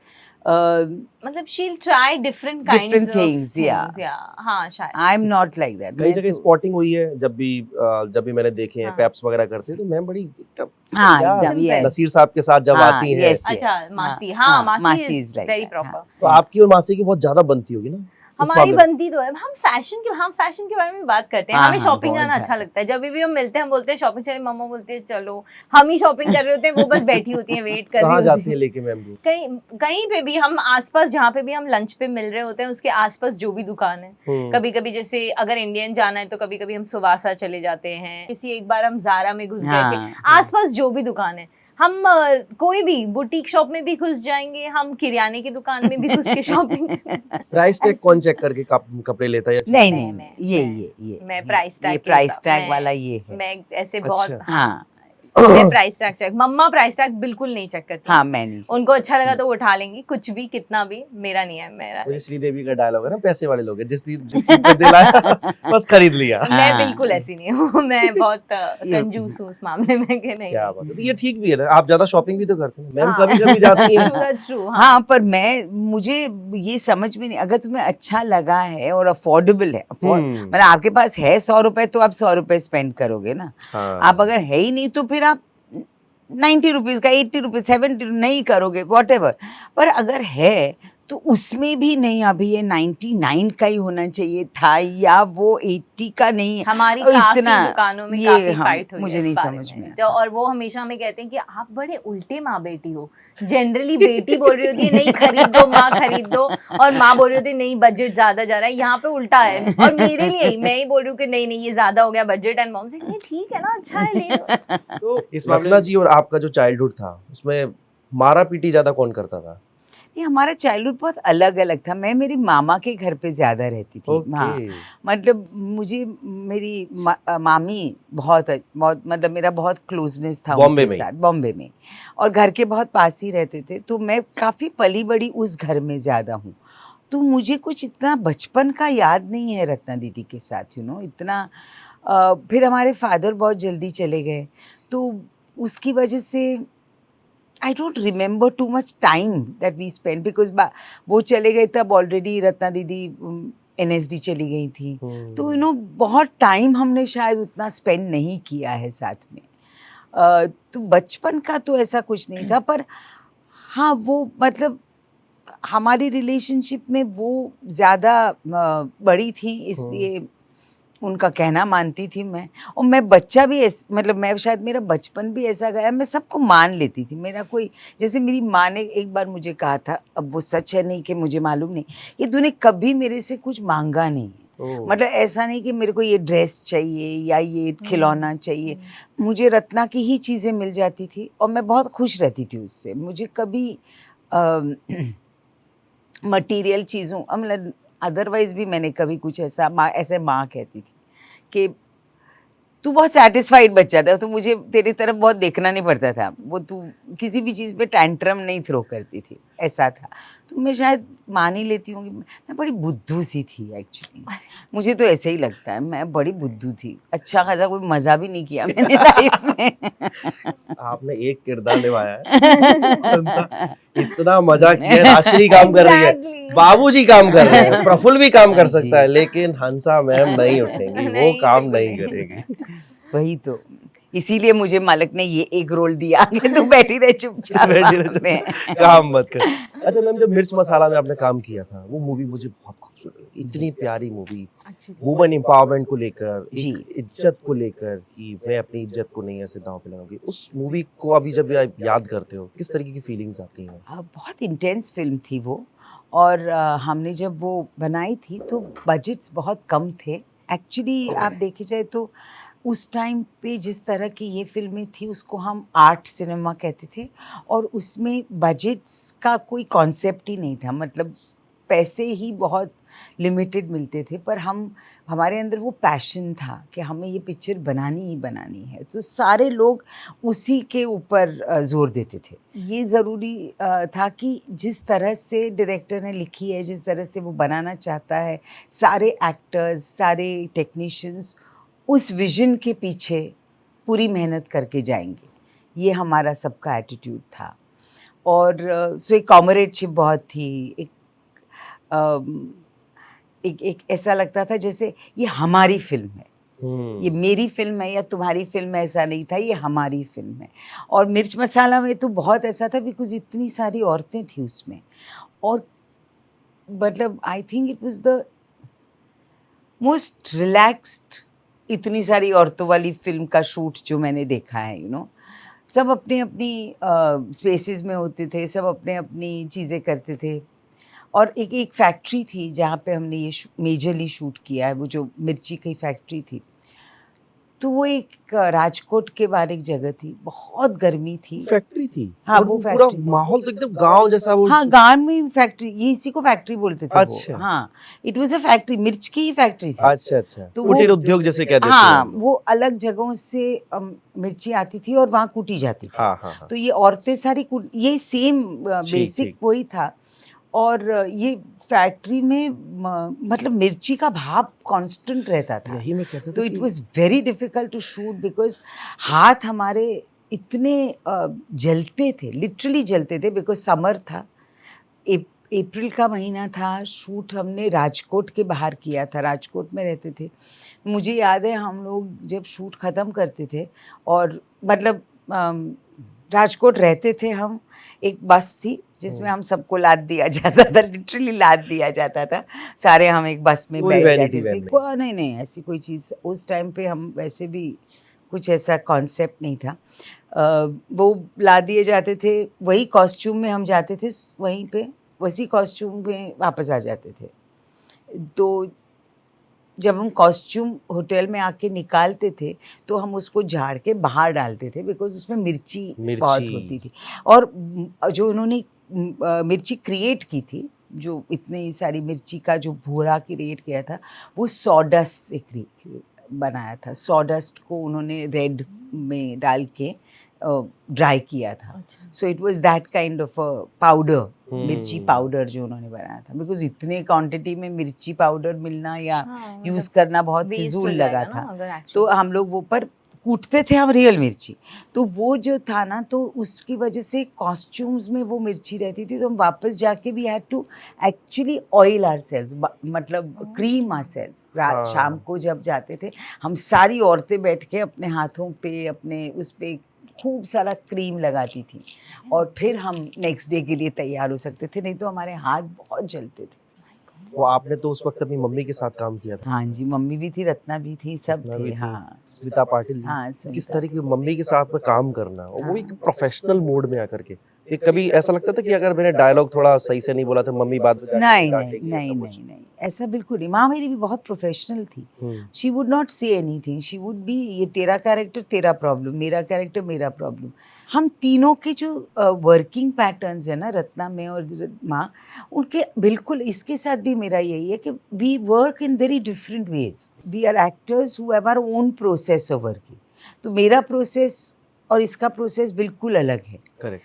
Speaker 3: मतलब she'll try different kinds of things. Yeah. हाँ शायद।
Speaker 1: I'm not like that.
Speaker 2: कई जगह स्पॉटिंग हुई है, जब भी मैंने देखे हैं पैप्स वगैरह करते हैं तो मैम बड़ी एकदम नसीर साहब के साथ जब आती हैं।
Speaker 3: अच्छा मासी, हाँ मासी is very proper।
Speaker 2: तो आपकी और मासी की बहुत ज्यादा बनती होगी ना?
Speaker 3: हमारी बनती तो है। हम फैशन के बारे में बात करते हैं। हमें शॉपिंग जाना अच्छा लगता है। जब भी हम मिलते हैं हम बोलते हैं शॉपिंग चले, मम्मा बोलती है चलो, हम ही शॉपिंग कर रहे होते हैं, वो बस बैठी होती हैं वेट कर रही होती हैं।
Speaker 2: कहाँ जाती है लेके मैम?
Speaker 3: कहीं पे भी हम आसपास, जहाँ पे भी हम लंच पे मिल रहे होते हैं उसके आसपास जो भी दुकान है, कभी कभी जैसे अगर इंडियन जाना है तो कभी कभी हम सुवासा चले जाते हैं, किसी एक बार हम ज़ारा में घुस गए थे। आसपास जो भी दुकान है, हम कोई भी बुटीक शॉप में भी घुस जाएंगे, हम किराने की दुकान में भी घुस के शॉपिंग।
Speaker 2: प्राइस टैग कौन चेक करके कपड़े लेता है?
Speaker 1: नहीं, ये
Speaker 3: मैं प्राइस टैग
Speaker 1: वाला ये है।
Speaker 3: मैं ऐसे बहुत
Speaker 1: हाँ
Speaker 3: मैं प्राइस टैग चेक, मम्मा प्राइस टैग बिल्कुल नहीं चेक करती।
Speaker 1: हाँ, मैं नहीं।
Speaker 3: उनको अच्छा लगा तो वो उठा लेंगी, कुछ भी कितना भी, मेरा नहीं है। मेरा
Speaker 2: श्रीदेवी का डायलॉग है ना, पैसे वाले लोग हैं, जिस दिलाया बस खरीद लिया।
Speaker 3: मैं बिल्कुल ऐसी नहीं हूँ, मैं बहुत कंजूस हूँ उस मामले में कि नहीं।
Speaker 2: क्या बात है, ये ठीक भी है ना, आप ज्यादा शॉपिंग भी तो करते हैं मैम, कभी-कभी जाती हैं।
Speaker 1: हाँ, पर मुझे ये समझ में नहीं, अगर तुम्हें अच्छा लगा है और अफोर्डेबल है, मतलब आपके पास है 100 रुपए तो आप 100 रुपए स्पेंड करोगे ना। आप अगर है ही नहीं तो फिर आप 90 रुपीज का, 80 रुपीज, 70 नहीं करोगे, वॉटेवर। पर अगर है तो उसमें भी नहीं, अभी ये 99 का ही होना चाहिए था, या वो 80 का नहीं।
Speaker 3: हमारी काफी दुकानों में काफी फाइट हुई
Speaker 1: मुझे नहीं समझ में।
Speaker 3: तो और वो हमेशा हमें कहते हैं कि आप बड़े उल्टे माँ बेटी हो। जनरली बेटी बोल रही होती है नहीं खरीद दो, माँ खरीद दो, और माँ बोल रही होती है नहीं बजट ज्यादा जा रहा है। यहाँ पे उल्टा है, और मेरे लिए मैं ही बोल रही हूँ कि नहीं ये ज्यादा हो गया बजट, एंड मॉम से नहीं ठीक है ना, अच्छा है ले लो।
Speaker 2: तो इस मामला जी और आपका जो चाइल्डहुड था उसमें मारा पीटी ज्यादा कौन करता था?
Speaker 1: ये हमारा चाइल्डहुड बहुत अलग अलग था। मैं मेरी मामा के घर पे ज़्यादा रहती थी। हाँ,
Speaker 2: ओके।
Speaker 1: मतलब मुझे मेरी मामी बहुत बहुत मतलब मेरा बहुत क्लोजनेस था
Speaker 2: बॉम्बे
Speaker 1: उनके
Speaker 2: में ही?
Speaker 1: साथ, बॉम्बे में, और घर के बहुत पास ही रहते थे, तो मैं काफ़ी पली बड़ी उस घर में ज़्यादा हूँ। तो मुझे कुछ इतना बचपन का याद नहीं है रत्ना दीदी के साथ, इतना। फिर हमारे फादर बहुत जल्दी चले गए, तो उसकी वजह से I don't remember too much time that we spend, because वो चले गए तब ऑलरेडी रत्ना दीदी NSD चली गई थी। तो बहुत टाइम हमने शायद उतना स्पेंड नहीं किया है साथ में। तो बचपन का तो ऐसा कुछ नहीं था, पर हाँ, वो मतलब हमारी रिलेशनशिप में वो ज़्यादा बड़ी थी, इसलिए उनका कहना मानती थी मैं। और मैं बच्चा भी मतलब मैं शायद मेरा बचपन भी ऐसा गया, मैं सबको मान लेती थी। मेरा कोई, जैसे मेरी माँ ने एक बार मुझे कहा था, अब वो सच है नहीं कि मुझे मालूम नहीं, कि तूने कभी मेरे से कुछ मांगा नहीं है। मतलब ऐसा नहीं कि मेरे को ये ड्रेस चाहिए या ये खिलौना चाहिए, मुझे रत्ना की ही चीज़ें मिल जाती थी और मैं बहुत खुश रहती थी उससे। मुझे कभी मटीरियल चीज़ों, मतलब अदरवाइज़ भी मैंने कभी कुछ ऐसा, ऐसे माँ कहती थी कि तू बहुत सैटिस्फाइड बच्चा था, तो मुझे तेरी तरफ बहुत देखना नहीं पड़ता था, वो तू किसी भी चीज़ पे टैंट्रम नहीं थ्रो करती थी, ऐसा था। तो मैं शायद मान ही लेती हूँ कि मैं बड़ी बुद्धू सी थी एक्चुअली। मुझे तो ऐसे ही लगता है, मैं बड़ी बुद्धू थी। अच्छा खासा कोई मज़ा भी नहीं किया मैंने लाइफ में।
Speaker 2: आपने एक किरदार निभाया है। इतना मजा किया है, राशि काम कर रही है, बाबूजी काम कर रहे हैं, प्रफुल्ल भी काम कर सकता है, लेकिन हंसा मैम नहीं उठेंगी, वो काम नहीं करेगी।
Speaker 1: वही तो, इसीलिए मुझे मालिक ने ये एक रोल दिया कि तू बैठी रहे चुपचाप में,
Speaker 2: काम मत कर। अच्छा मैम, जब मिर्च मसाला में आपने काम किया था, वो मूवी मुझे बहुत खूबसूरत लगी, इतनी प्यारी मूवी, वुमेन एम्पावरमेंट को लेकर, एक इज्जत को लेकर कि मैं अपनी इज्जत को नहीं ऐसे दांव पे लगाऊंगी। उस मूवी को अभी जब आप याद करते हो, किस तरीके की फीलिंग्स आती हैं?
Speaker 1: बहुत इंटेंस फिल्म थी वो, और हमने जब वो बनाई थी तो बजट्स बहुत कम थे एक्चुअली। आप देखी जाए तो उस टाइम पे जिस तरह की ये फिल्में थी उसको हम आर्ट सिनेमा कहते थे, और उसमें बजट्स का कोई कॉन्सेप्ट ही नहीं था। मतलब पैसे ही बहुत लिमिटेड मिलते थे, पर हमारे अंदर वो पैशन था कि हमें ये पिक्चर बनानी ही बनानी है, तो सारे लोग उसी के ऊपर जोर देते थे। ये ज़रूरी था कि जिस तरह से डायरेक्टर ने लिखी है, जिस तरह से वो बनाना चाहता है, सारे एक्टर्स, सारे टेक्नीशियंस उस विजन के पीछे पूरी मेहनत करके जाएंगे, ये हमारा सबका एटीट्यूड था। और सो एक कॉमरेडशिप बहुत थी, एक ऐसा लगता था जैसे ये हमारी फिल्म है, ये मेरी फिल्म है या तुम्हारी फिल्म है, ऐसा नहीं था, ये हमारी फिल्म है। और मिर्च मसाला में तो बहुत ऐसा था बिकॉज इतनी सारी औरतें थी उसमें, और मतलब I think it was the most relaxed इतनी सारी औरतों वाली फिल्म का शूट जो मैंने देखा है। सब अपनी अपनी स्पेसेस में होते थे, सब अपने अपनी चीज़ें करते थे। और एक फैक्ट्री थी जहाँ पे हमने ये मेजरली शूट किया है, वो जो मिर्ची की फैक्ट्री थी, तो वो एक राजकोट के बाहर एक जगह थी, बहुत गर्मी थी।
Speaker 2: फैक्ट्री थी?
Speaker 1: हाँ, वो
Speaker 2: पूरा
Speaker 1: फैक्ट्री थी।
Speaker 2: माहौल तो एकदम गांव जैसा वो।
Speaker 1: हाँ, गांव में फैक्ट्री, ये इसी को फैक्ट्री बोलते थे।
Speaker 2: अच्छा।
Speaker 1: वो हाँ, इट वाज अ फैक्ट्री, मिर्च की ही फैक्ट्री थी।
Speaker 2: अच्छा अच्छा,
Speaker 1: तो
Speaker 2: कुटीर उद्योग जैसे कह देते हैं।
Speaker 1: हाँ, वो अलग जगहों से मिर्ची आती थी और वहाँ कूटी जाती थी।
Speaker 2: हाँ, हाँ, हाँ।
Speaker 1: तो ये औरतें सारी ये सेम बेसिक वही था। और ये फैक्ट्री में मतलब मिर्ची का भाप कांस्टेंट रहता था।
Speaker 2: यही मैं कहता था
Speaker 1: तो it was very difficult to shoot because हाथ हमारे इतने जलते थे, लिटरली जलते थे, बिकॉज समर था, अप्रैल का महीना था। शूट हमने राजकोट के बाहर किया था, राजकोट में रहते थे। मुझे याद है हम लोग जब शूट ख़त्म करते थे और मतलब राजकोट रहते थे हम, एक बस थी जिसमें हम सबको लाद दिया जाता था, लिटरली लाद दिया जाता था, सारे हम एक बस में बैठ जाते थे। नहीं, ऐसी कोई चीज़ उस टाइम पे हम वैसे भी कुछ ऐसा कॉन्सेप्ट नहीं था। वो ला दिए जाते थे, वही कॉस्ट्यूम में हम जाते थे, वहीं पे वैसी कॉस्ट्यूम में वापस आ जाते थे। तो जब हम कॉस्ट्यूम होटल में आके निकालते थे तो हम उसको झाड़ के बाहर डालते थे बिकॉज उसमें मिर्ची बहुत होती थी। और जो उन्होंने मिर्ची क्रिएट की थी, जो इतनी सारी मिर्ची का जो भूरा क्रिएट किया था, वो सॉडस्ट से बनाया था। सॉडस्ट को उन्होंने रेड में डाल के ड्राई किया था। So it was that kind of a powder, मिर्ची पाउडर जो उन्होंने बनाया था, बिकॉज इतने क्वांटिटी में मिर्ची पाउडर मिलना या यूज़ करना बहुत फिजूल लगा था। तो हम लोग वो पर कूटते थे हम रियल मिर्ची, तो वो जो था ना, तो उसकी वजह से कॉस्ट्यूम्स में वो मिर्ची रहती थी, तो हम वापस जाके we had to actually oil ourselves, मतलब क्रीम आवरसेल्व्स। शाम को जब जाते थे हम सारी औरतें बैठ के अपने हाथों पे, अपने उस पे खूब सारा क्रीम लगाती थी, और फिर हम नेक्स्ट डे के लिए तैयार हो सकते थे, नहीं तो हमारे हाथ बहुत जलते थे।
Speaker 2: वो आपने तो उस वक्त अपनी मम्मी के साथ काम किया था?
Speaker 1: हाँ जी, मम्मी भी थी, रत्ना भी थी, सब थे। हाँ,
Speaker 2: स्मिता पाटिल।
Speaker 1: हाँ,
Speaker 2: किस तरह की मम्मी के साथ में काम करना, और वो एक प्रोफेशनल मोड में आकर के, एक कभी ऐसा लगता था कि अगर मैंने डायलॉग थोड़ा सही से नहीं बोला तो मम्मी बात
Speaker 1: नहीं, ऐसा बिल्कुल नहीं। माँ मेरी भी बहुत प्रोफेशनल थी। She would not say anything, she would be, ये तेरा कैरेक्टर तेरा प्रॉब्लम, मेरा कैरेक्टर मेरा प्रॉब्लम। हम तीनों के जो वर्किंग पैटर्न्स है ना, रत्ना में और माँ, उनके बिल्कुल, इसके साथ भी मेरा यही है कि we work in very different ways. We are actors who have our own process of working. तो मेरा प्रोसेस और इसका प्रोसेस बिल्कुल अलग है।
Speaker 2: करेक्ट।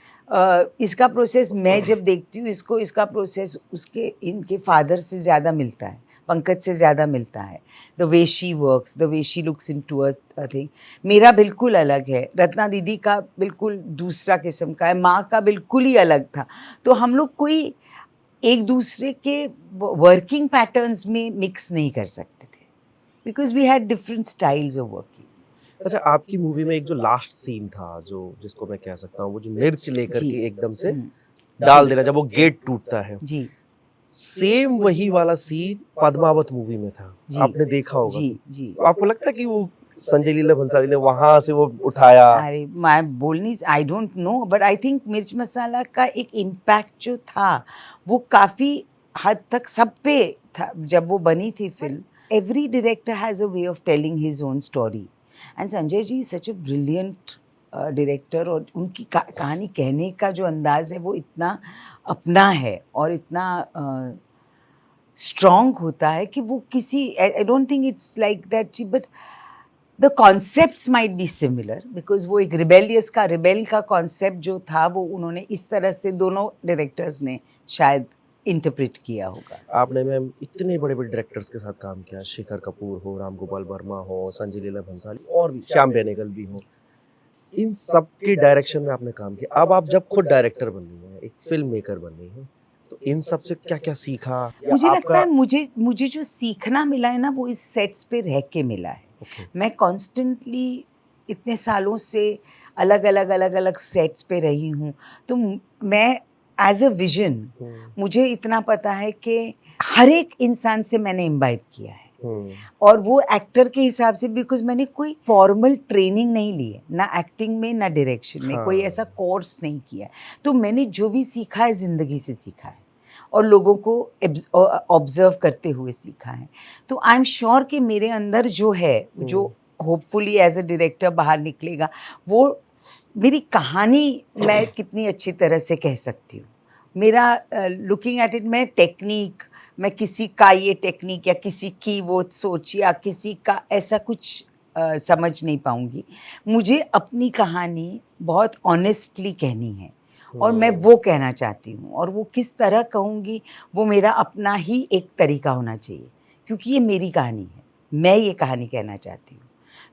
Speaker 1: इसका प्रोसेस मैं जब देखती हूँ इसको, इसका प्रोसेस उसके इनके फादर से ज़्यादा मिलता है, पंकज से ज़्यादा मिलता है। The way she works, the way she looks into a thing, मेरा बिल्कुल अलग है। रत्ना दीदी का बिल्कुल दूसरा किस्म का है, माँ का बिल्कुल ही अलग था। तो हम लोग कोई एक दूसरे के वर्किंग पैटर्न्स में मिक्स नहीं कर सकते थे, because we had different styles of working.
Speaker 2: अच्छा, आपकी मूवी में एक जो लास्ट सीन था, जो जिसको मैं कह सकता हूँ, वो जो मिर्च लेकर के एकदम से डाल देना, जब वो गेट टूटता है
Speaker 1: जी,
Speaker 2: सेम वही वाला सीन पद्मावत मूवी में था, आपने देखा होगा।
Speaker 1: जी।
Speaker 2: तो आपको लगता है कि वो संजय लीला भंसाली ने वहां से वो उठाया?
Speaker 1: अरे मैं बोल नहीं, I don't know, but I think मिर्च मसाला का एक इम्पैक्ट जो था वो काफ़ी हद तक सब पे था जब वो बनी थी फिल्म। Every director has a way of telling his own story, and Sanjay ji such a brilliant director, और उनकी कहानी कहने का जो अंदाज है वो इतना अपना है और इतना स्ट्रॉन्ग होता है कि वो किसी, I don't think it's like that, but the concepts might be similar, because वो एक रिबेल का कॉन्सेप्ट जो था वो उन्होंने इस तरह से दोनों डायरेक्टर्स ने शायद इंटरप्रेट किया होगा।
Speaker 2: आपने मैम इतने बड़े बड़े डायरेक्टर्स के साथ काम किया, शेखर कपूर हो, राम गोपाल वर्मा हो, संजय लीला भंसाली और भी श्याम बेनेगल भी हो, इन सब के डायरेक्शन में आपने काम किया। अब आप जब खुद डायरेक्टर बन रही हैं, एक फिल्म मेकर बन रही हैं, तो इन सब से क्या क्या सीखा?
Speaker 1: मुझे लगता है मुझे जो सीखना मिला है ना, वो इस सेट्स पे रह के मिला है। मैं कॉन्स्टेंटली इतने सालों से अलग अलग सेट्स पे रही हूँ, तो मैं एज अ विजन मुझे इतना पता है कि हर एक इंसान से मैंने इम्बाइब किया है, और वो एक्टर के हिसाब से, बिकॉज मैंने कोई फॉर्मल ट्रेनिंग नहीं ली है, ना एक्टिंग में ना डायरेक्शन में, कोई ऐसा कोर्स नहीं किया है। तो मैंने जो भी सीखा है ज़िंदगी से सीखा है और लोगों को ऑब्जर्व करते हुए सीखा है। तो आई एम श्योर कि मेरे अंदर जो है, जो होपफुली एज अ डायरेक्टर बाहर निकलेगा, वो मेरी कहानी मैं कितनी अच्छी तरह से कह सकती हूँ। मेरा लुकिंग एट इट, मैं किसी का ये टेक्निक या किसी की वो सोच या किसी का ऐसा कुछ समझ नहीं पाऊँगी। मुझे अपनी कहानी बहुत ऑनेस्टली कहनी है, और मैं वो कहना चाहती हूँ, और वो किस तरह कहूँगी वो मेरा अपना ही एक तरीका होना चाहिए, क्योंकि ये मेरी कहानी है, मैं ये कहानी कहना चाहती हूँ।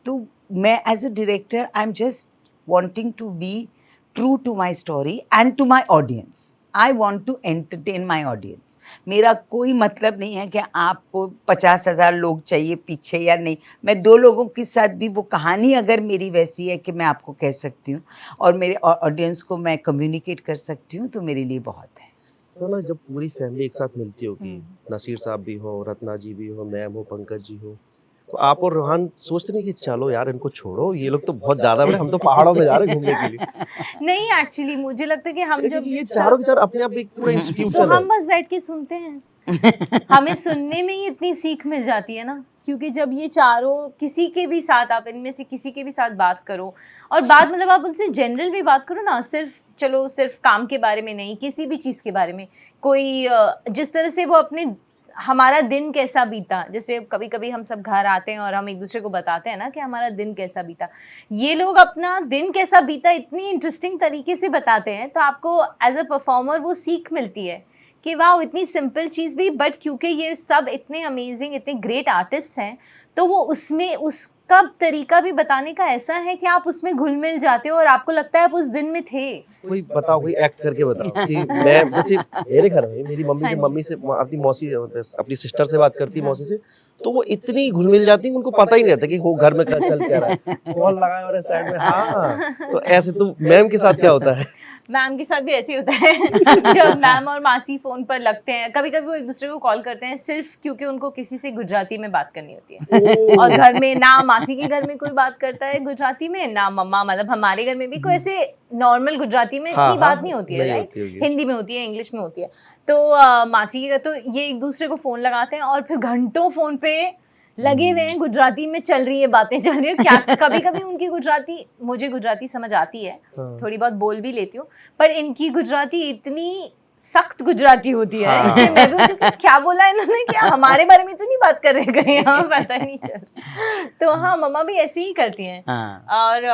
Speaker 1: तो मैं as a director I am just wanting to be true to my story and to my audience. I want to entertain my audience. मेरा कोई मतलब नहीं है कि आपको 50,000 लोग चाहिए पीछे या नहीं। मैं 2 लोगों के साथ भी वो कहानी अगर मेरी वैसी है कि मैं आपको कह सकती हूँ और मेरे ऑडियंस को मैं कम्युनिकेट कर सकती हूँ, तो मेरे लिए बहुत है।
Speaker 2: तो ना, जब पूरी फैमिली एक साथ मिलती होगी, नसीर साहब भी हो, रत्ना जी भी हो, मैम हो, पंकज जी हो, तो आप और रोहान सोचते नहीं कि चलो यार इनको छोड़ो, ये लोग तो बहुत ज्यादा बड़े, हम तो पहाड़ों में जा रहे हैं घूमने के लिए?
Speaker 3: नहीं, एक्चुअली मुझे लगता है कि हम जब
Speaker 2: ये चारों के चार अपने आप एक पूरा इंस्टीट्यूशन
Speaker 3: तो
Speaker 2: है।
Speaker 3: हम बस बैठ के सुनते हैं हमें सुनने में ही इतनी सीख मिल जाती है ना, क्योंकि जब ये चारों किसी के भी साथ, आप इनमें से किसी के भी साथ बात करो, और बात मतलब आप उनसे जनरल भी बात करो ना, सिर्फ काम के बारे में नहीं, किसी भी चीज़ के बारे में, कोई जिस तरह से वो अपने हमारा दिन कैसा बीता, जैसे कभी कभी हम सब घर आते हैं और हम एक दूसरे को बताते हैं ना कि हमारा दिन कैसा बीता, ये लोग अपना दिन कैसा बीता इतनी इंटरेस्टिंग तरीके से बताते हैं, तो आपको एज अ परफॉर्मर वो सीख मिलती है कि वाह इतनी सिंपल चीज़ भी, बट क्योंकि ये सब इतने अमेजिंग, इतने ग्रेट आर्टिस्ट हैं, तो वो उसमें उसका तरीका भी बताने का ऐसा है कि आप उसमें घुल मिल जाते हो और आपको लगता है आप उस दिन में थे।
Speaker 2: कोई बताओ, कोई एक्ट करके बताओ कि मैं जैसे मेरे घर में मेरी मम्मी से अपनी मौसी, अपनी सिस्टर से बात करती, मौसी से, तो वो इतनी घुल मिल जाती है उनको पता ही नहीं रहता कि वो घर में क्या चल क्या रहा है, कॉल लगाए और साइड में। हाँ, तो ऐसे तो मैम के साथ क्या होता है?
Speaker 3: मैम के साथ भी ऐसे ही होता है जब मैम और मासी फोन पर लगते हैं, कभी कभी वो एक दूसरे को कॉल करते हैं सिर्फ क्योंकि उनको किसी से गुजराती में बात करनी होती है, और घर में ना मासी के घर में कोई बात करता है गुजराती में, ना मम्मा, मतलब हमारे घर में भी कोई ऐसे नॉर्मल गुजराती में इतनी बात नहीं होती है, राइट, हिंदी में होती है, इंग्लिश में होती है, तो मासी के घर तो ये एक दूसरे को फोन लगाते हैं और फिर घंटों फोन पे लगे हुए हैं, गुजराती में चल रही है, बातें चल रही है, क्या कभी कभी उनकी गुजराती, मुझे गुजराती समझ आती है, थोड़ी बहुत बोल भी लेती हूँ, पर इनकी गुजराती इतनी सख्त गुजराती होती है कि मैं भी होती हूँ, क्या बोला इन्होंने, क्या हमारे बारे में तो नहीं बात कर रहे कहीं, यहाँ पता नहीं चल। तो हाँ, मम्मा भी ऐसे ही करती हैं। और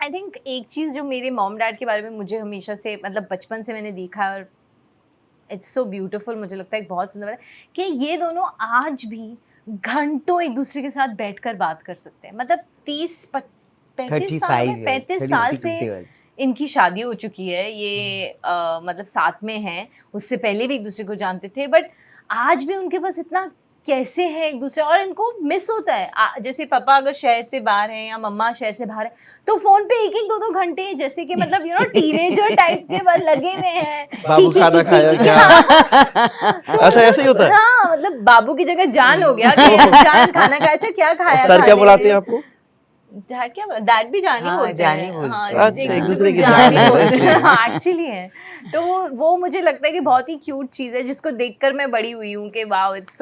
Speaker 3: आई थिंक एक चीज़ जो मेरे मॉम डैड के बारे में मुझे हमेशा से, मतलब बचपन से मैंने देखा है और इट्स सो ब्यूटीफुल, मुझे लगता है बहुत सुंदर है कि ये दोनों आज भी घंटों एक दूसरे के साथ बैठकर बात कर सकते हैं। मतलब 35 साल से इनकी शादी हो चुकी है, ये मतलब साथ में हैं, उससे पहले भी एक दूसरे को जानते थे, बट आज भी उनके पास इतना कैसे है एक दूसरे, और इनको मिस होता है। जैसे पापा अगर शहर से बाहर हैं या मम्मा शहर से बाहर है, तो फोन पे 1-1 2-2 घंटे, जैसे कि मतलब यू नो टीनेजर टाइप के बाद लगे हुए हैं,
Speaker 2: बाबू खाना खाया क्या, ऐसा ऐसे ही होता है।
Speaker 3: हाँ, मतलब बाबू की जगह जान हो गया कि जान खाना खाया, अच्छा क्या खाया,
Speaker 2: सर क्या बुलाते हैं आपको?
Speaker 3: डैड क्या, डैड भी जानी बोलते हैं, हाँ,
Speaker 2: अच्छा, एक दूसरे की जानी बोलते हैं,
Speaker 3: हाँ एक्चुअली है। तो वो मुझे लगता है कि बहुत ही क्यूट चीज़ है, जिसको देखकर मैं बड़ी हुई हूँ कि wow it's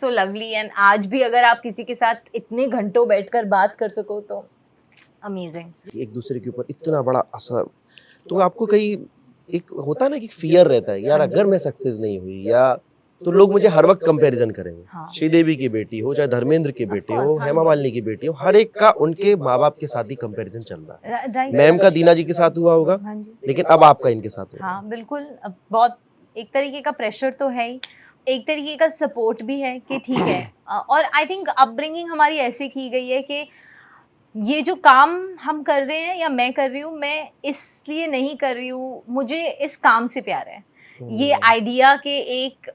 Speaker 3: so lovely, and आज भी अगर आप किसी के साथ इतने घंटों बैठकर बात कर सको तो अमेजिंग।
Speaker 2: एक दूसरे के ऊपर इतना बड़ा असर, तो आपको कहीं एक होता है ना कि फियर रहता है यार, अगर मैं सक्सेस नहीं हुई या तो लोग मुझे हर वक्त कंपैरिजन करेंगे। हाँ। श्रीदेवी की बेटी हो, चाहे धर्मेंद्र की बेटी हो, हेमा मालिनी की बेटी हो, हर एक का उनके माँ बाप के साथ ही कंपैरिजन चल रहा है। मैम का दीना जी के साथ हुआ होगा, लेकिन अब आपका इनके साथ होगा।
Speaker 3: हाँ बिल्कुल, बहुत एक तरीके का प्रेशर तो है ही, एक तरीके का सपोर्ट भी है कि ठीक है, और आई थिंक अपब्रिंगिंग हमारी ऐसे की गई है कि ये जो काम हम कर रहे हैं या मैं कर रही हूँ, मैं इसलिए नहीं कर रही हूँ, मुझे इस काम से प्यार है। ये आइडिया के एक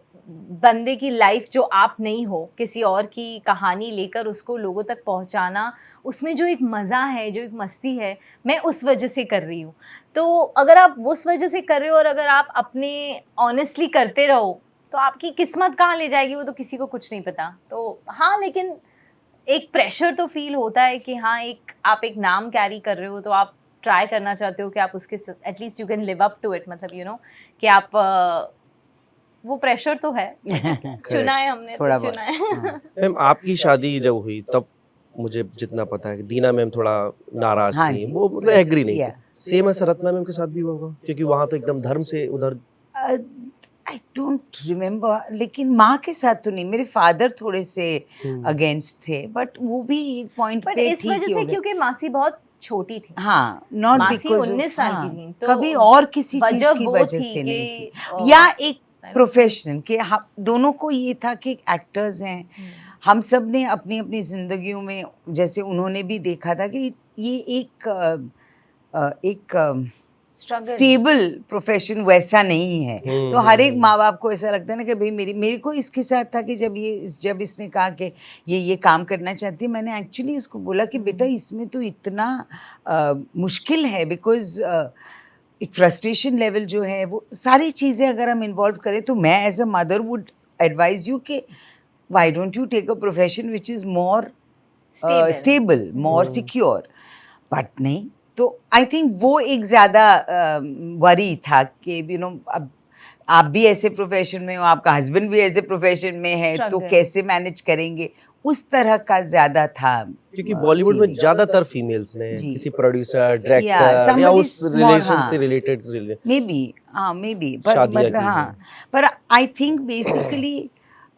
Speaker 3: बंदे की लाइफ जो आप नहीं हो, किसी और की कहानी लेकर उसको लोगों तक पहुंचाना, उसमें जो एक मज़ा है, जो एक मस्ती है, मैं उस वजह से कर रही हूँ। तो अगर आप उस वजह से कर रहे हो और अगर आप अपने ऑनेस्टली करते रहो, तो आपकी किस्मत कहाँ ले जाएगी वो तो किसी को कुछ नहीं पता। तो हाँ, लेकिन एक प्रेशर तो फील होता है कि हाँ, आप एक नाम कैरी कर रहे हो, तो आप ट्राई करना चाहते हो कि आप उसके at least you can live up to it, मतलब यू नो कि आप वो प्रेशर तो है चुना है हमने, थोड़ा तो चुना है।
Speaker 2: मैम आपकी शादी जब हुई तब मुझे जितना पता है कि दीना मैम थोड़ा नाराज थी, वो मतलब एग्री नहीं थी। सेम ऐसा रत्ना मैम के साथ भी होगा, क्योंकि वहां तो एकदम धर्म से उधर।
Speaker 1: आई डोंट रिमेम्बर, लेकिन माँ के साथ तो नहीं, मेरे फादर थोड़े से अगेंस्ट थे, बट वो भी एक पॉइंट पे
Speaker 3: इस वजह से क्योंकि मासी बहुत छोटी थी।
Speaker 1: हाँ, नॉट बिकॉज़
Speaker 3: 19 साल की थी, तो
Speaker 1: कभी और किसी चीज की वजह से नहीं थी, या एक प्रोफेशन के दोनों को ये था कि एक्टर्स हैं, हम सब ने अपनी अपनी जिंदगियों में, जैसे उन्होंने भी देखा था कि ये एक स्टेबल प्रोफेशन वैसा नहीं है। तो हर एक माँ बाप को ऐसा लगता है ना कि भाई मेरे को इसके साथ था कि जब इसने कहा कि ये काम करना चाहती है, मैंने एक्चुअली इसको बोला कि बेटा इसमें तो इतना मुश्किल है, बिकॉज एक फ्रस्ट्रेशन लेवल जो है, वो सारी चीज़ें अगर हम इन्वॉल्व करें, तो मैं as a mother would advise you कि why don't you take a profession which is more stable, more secure. But नहीं, तो आई थिंक वो एक ज़्यादा वरी था कि यू नो अब आप भी ऐसे प्रोफेशन में हो, आपका हस्बैंड भी ऐसे प्रोफेशन में है, तो
Speaker 3: Struggle.
Speaker 1: कैसे मैनेज करेंगे, उस तरह का ज्यादा था।
Speaker 2: क्योंकि बॉलीवुड में
Speaker 1: feeling.
Speaker 2: ज्यादातर फीमेल्स ने
Speaker 1: जी।
Speaker 2: किसी प्रोड्यूसर,
Speaker 1: Yeah,
Speaker 2: डायरेक्टर या
Speaker 1: somebody
Speaker 2: उस
Speaker 1: more,
Speaker 2: रिलेशन
Speaker 1: हाँ।
Speaker 2: से रिलेटेड
Speaker 1: मे बी, हाँ मे बी, पर
Speaker 2: शादियाँ
Speaker 1: मतलब
Speaker 2: की
Speaker 1: हाँ,
Speaker 2: हैं।
Speaker 1: पर आई थिंक बेसिकली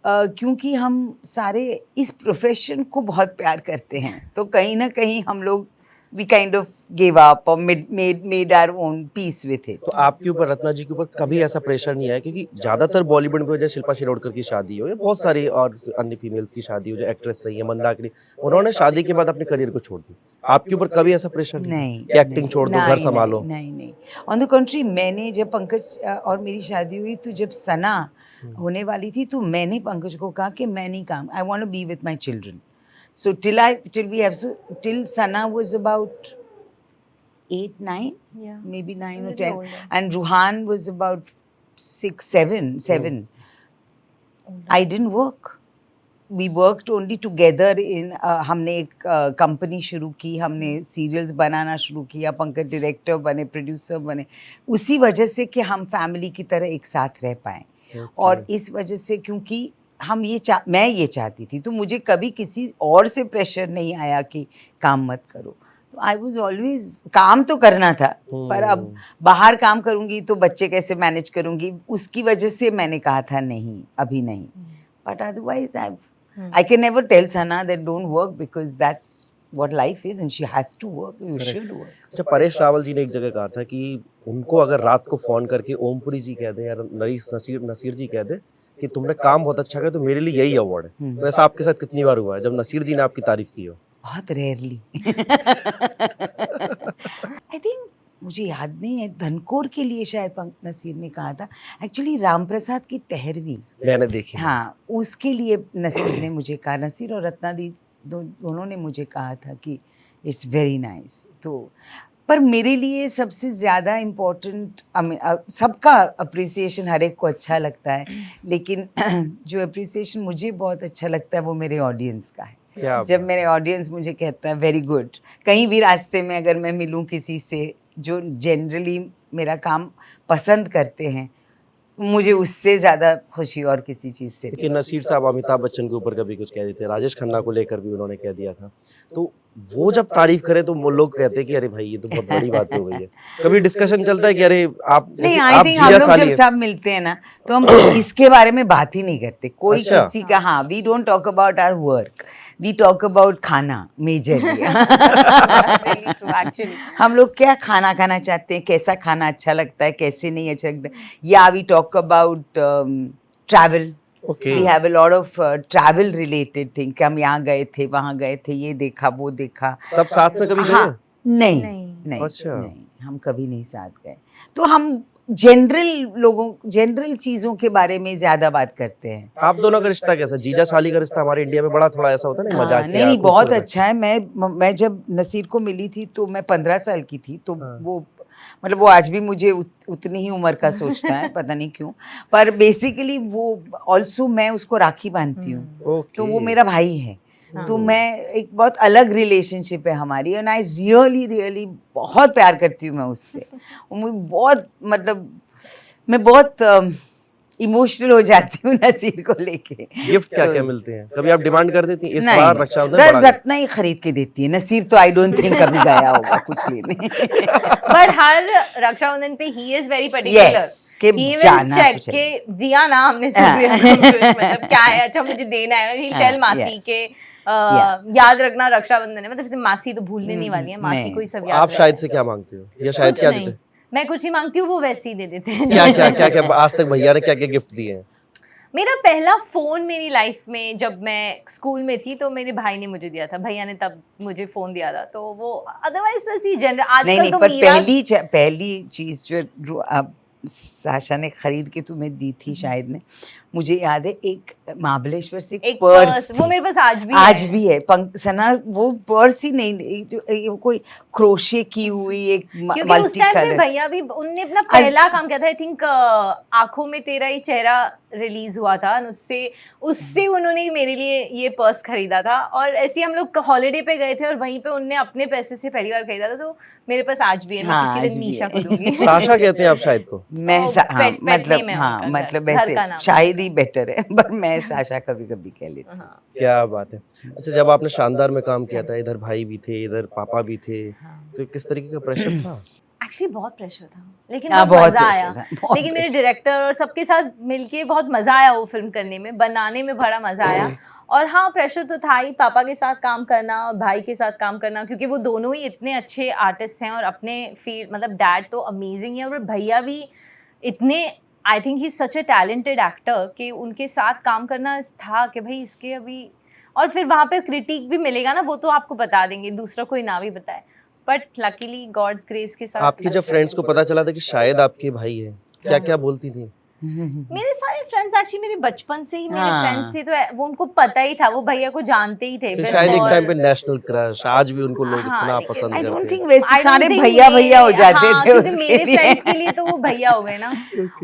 Speaker 1: क्योंकि हम सारे इस प्रोफेशन को बहुत प्यार करते हैं, तो कहीं ना कहीं हम लोग we kind of give up और made our own peace with it.
Speaker 2: तो आपके ऊपर, रत्ना जी के ऊपर कभी ऐसा प्रेशर नहीं आया? क्योंकि ज्यादातर बॉलीवुड में जैसे शिल्पा शिरोडकर की शादी हो या बहुत सारी और अन्य फीमेल्स की शादी हो जो एक्ट्रेस रही है, मंदाकिनी, उन्होंने शादी के बाद अपने करियर को छोड़ दिया। आपके ऊपर कभी ऐसा प्रेशर नहीं
Speaker 1: नहीं,
Speaker 2: कि एक्टिंग छोड़ दो, घर
Speaker 1: नहीं,
Speaker 2: संभालो?
Speaker 1: नहीं, नहीं। ऑन द कंट्री, मैंने जब पंकज और मेरी शादी हुई, तो जब सना होने वाली थी, तो मैंने पंकज को कहा कि मैं नहीं काम, I want to be with my children. So till Sana was about 8, 9,
Speaker 3: Yeah.
Speaker 1: maybe 9
Speaker 3: A
Speaker 1: or
Speaker 3: little
Speaker 1: 10,
Speaker 3: older.
Speaker 1: and Ruhan was about 6, 7. I didn't work. We worked only together in हमने एक कंपनी शुरू की, हमने serials बनाना शुरू किया, Pankaj director बने, producer बने, उसी वजह से कि हम फैमिली की तरह एक साथ रह पाएं। और इस वजह से, क्योंकि हम मैं ये चाहती थी, तो मुझे कभी किसी और से प्रेशर नहीं आया कि काम मत करो। तो आई वॉज ऑलवेज, काम तो करना था, पर अब बाहर काम करूंगी तो बच्चे कैसे मैनेज करूंगी, उसकी वजह से मैंने कहा था नहीं, अभी नहीं। But otherwise I can never tell Sana that don't work, because that's what life is and she has to work. You should work.
Speaker 2: अच्छा, परेश रावल जी ने एक जगह कहा था कि उनको अगर रात को फोन करके ओमपुरी जी कह दें या नसीर जी कह दें कि तुमने काम बहुत अच्छा किया, तो मेरे लिए यही अवार्ड है। तो ऐसा आपके साथ कितनी बार हुआ है जब नसीर जी ने आपकी तारीफ की हो?
Speaker 1: बहुत रेयरली। आई थिंक, मुझे याद नहीं है, धनकोर के लिए शायद नसीर ने कहा था। एक्चुअली राम प्रसाद की 13वीं
Speaker 2: मैंने देखी।
Speaker 1: हाँ, उसके लिए नसीर ने मुझे कहा, नसीर और रत्ना दी दोनों ने मुझे कहा था कि इट्स वेरी नाइस। तो पर मेरे लिए सबसे ज़्यादा इम्पोर्टेंट, सबका अप्रिसिएशन हर एक को अच्छा लगता है, लेकिन जो अप्रिसिएशन मुझे बहुत अच्छा लगता है वो मेरे ऑडियंस का है। जब मेरे ऑडियंस मुझे कहता है वेरी गुड, कहीं भी रास्ते में अगर मैं मिलूं किसी से जो जनरली मेरा काम पसंद करते हैं, मुझे उससे ज़्यादा खुशी और किसी चीज़ से।
Speaker 2: क्योंकि नसीर साहब अमिताभ बच्चन के ऊपर कभी कुछ कह देते, राजेश खन्ना को लेकर भी उन्होंने कह दिया था, तो वो जब तारीफ करे तो वो लोग कहते हैं कि अरे भाई ये तो बहुत बड़ी बात हो गई है। कभी डिस्कशन चलता है कि अरे आप
Speaker 1: नहीं, आई थिंक हम लोग जब सब मिलते हैं ना, तो हम इसके बारे में बात ही नहीं करते, कोई
Speaker 2: अच्छा।
Speaker 1: किसी का, हाँ, we don't talk about our work, we talk about khana majorly. हम लोग क्या खाना खाना चाहते हैं, कैसा खाना अच्छा लगता है, कैसे नहीं अच्छा लगता है, या we talk about travel.
Speaker 2: Okay.
Speaker 1: We have a lot of travel related thing, कि हम यहाँ गए थे, वहाँ गए थे, ये देखा, वो देखा।
Speaker 2: सब साथ में कभी गए?
Speaker 1: हाँ, नहीं,
Speaker 2: अच्छा।
Speaker 1: नहीं, हम कभी नहीं साथ गए। तो हम जनरल चीजों के बारे में ज्यादा बात करते हैं।
Speaker 2: आप दोनों का रिश्ता कैसा? जीजा साली का रिश्ता हमारे इंडिया में बड़ा थोड़ा ऐसा होता है ना, मजाक।
Speaker 1: नहीं, बहुत अच्छा है। मैं जब नसीर को मिली थी तो मैं 15 साल की थी, तो वो मतलब वो आज भी मुझे उतनी ही उम्र का सोचता है, पता नहीं क्यों, पर बेसिकली वो ऑल्सो, मैं उसको राखी बांधती हूँ, तो वो मेरा भाई है। तो मैं, एक बहुत अलग रिलेशनशिप है हमारी, एंड आई रियली बहुत प्यार करती हूँ मैं उससे। मुझे बहुत, मतलब मैं बहुत इमोशनल हो जाती हूँ नसीर को लेके।
Speaker 2: गिफ्ट क्या क्या मिलते हैं? कभी आप डिमांड कर देती हैं? इस बार रक्षाबंधन
Speaker 1: रत्ना ही खरीद के देती है, नसीर तो आई डोंट थिंक कभी गया होगा कुछ लेने।
Speaker 3: बट हर रक्षाबंधन पे he is very particular, he will check के दिया ना हमने मतलब क्या है, अच्छा मुझे देना है, ही टेल मासी के याद रखना रक्षाबंधन है, मतलब मासी तो भूलने नहीं वाली है, मासी को ही सब याद।
Speaker 2: आप शायद से क्या मांगते हो, या शायद क्या देते हैं?
Speaker 3: मैं कुछ ही मांगती हूँ, वो वैसे ही दे देते हैं।
Speaker 2: क्या आज तक भैया ने क्या क्या गिफ्ट दिए हैं?
Speaker 3: मेरा पहला फोन मेरी लाइफ में जब मैं स्कूल में थी तो मेरे भाई ने मुझे दिया था, भैया ने तब मुझे फोन दिया था, तो वो अदरवाइज ऐसी जनरल आजकल तो
Speaker 1: पर पहली चीज जो साशा ने खरीद के तुम्हें दी थी शायद ने, मुझे याद है एक महाबलेश्वर से
Speaker 3: एक
Speaker 1: पर्स
Speaker 3: वो मेरे पास आज
Speaker 1: आज भी है सना, वो पर्स ही नहीं, कोई क्रोशे की हुई एक
Speaker 3: क्योंकि उस टाइम पे भैया भी उनने अपना पहला काम किया था, आई थिंक आंखों में तेरा ही चेहरा रिलीज हुआ था, उससे उन्होंने मेरे लिए ये पर्स खरीदा था। और ऐसे हम लोग हॉलिडे पे गए थे और वहीं पे उनने अपने पैसे से पहली बार खरीदा था, तो मेरे पास आज भी है। मैं किसी दिन मीशा को दूंगी।
Speaker 2: साशा कहते हैं आप शायद को?
Speaker 1: मैं मतलब वैसे शायद ही बेटर है, पर मैं साशा कभी कभी कह लेती हूँ।
Speaker 2: क्या बात है। अच्छा, जब आपने शानदार में काम किया था, इधर भाई भी थे, इधर पापा भी थे, तो किस तरीके का प्रेशर था?
Speaker 3: एक्चुअली बहुत प्रेशर था, लेकिन बहुत मजा आया। लेकिन मेरे डायरेक्टर और सबके साथ मिलके बहुत मजा आया वो फिल्म करने में, बनाने में बड़ा मजा आया। और हाँ, प्रेशर तो था ही, पापा के साथ काम करना और भाई के साथ काम करना, क्योंकि वो दोनों ही इतने अच्छे आर्टिस्ट हैं और अपने फील्ड, मतलब डैड तो अमेजिंग है और भैया भी इतने, I think he such A talented actor, कि उनके साथ काम करना था कि भाई इसके अभी, और फिर वहाँ पे क्रिटिक भी मिलेगा ना, वो तो आपको बता देंगे, दूसरा कोई ना भी बताए, बट लकीली गॉड्स ग्रेस के साथ।
Speaker 2: आपके जब फ्रेंड्स को पता चला था कि शायद आपके भाई है, क्या क्या बोलती थी?
Speaker 3: मेरे सारे फ्रेंड्स एक्चुअली मेरे बचपन से ही मेरे फ्रेंड्स थे, तो वो उनको पता ही था, वो भैया को जानते ही थे।
Speaker 2: तो शायद एक टाइम पे नेशनल क्रश, आज भी उनको लोग इतना पसंद करते हैं।
Speaker 1: आई डोंट थिंक वैसे सारे भैया हो जाते थे
Speaker 3: क्योंकि मेरे फ्रेंड्स के लिए तो वो भैया हो गए ना,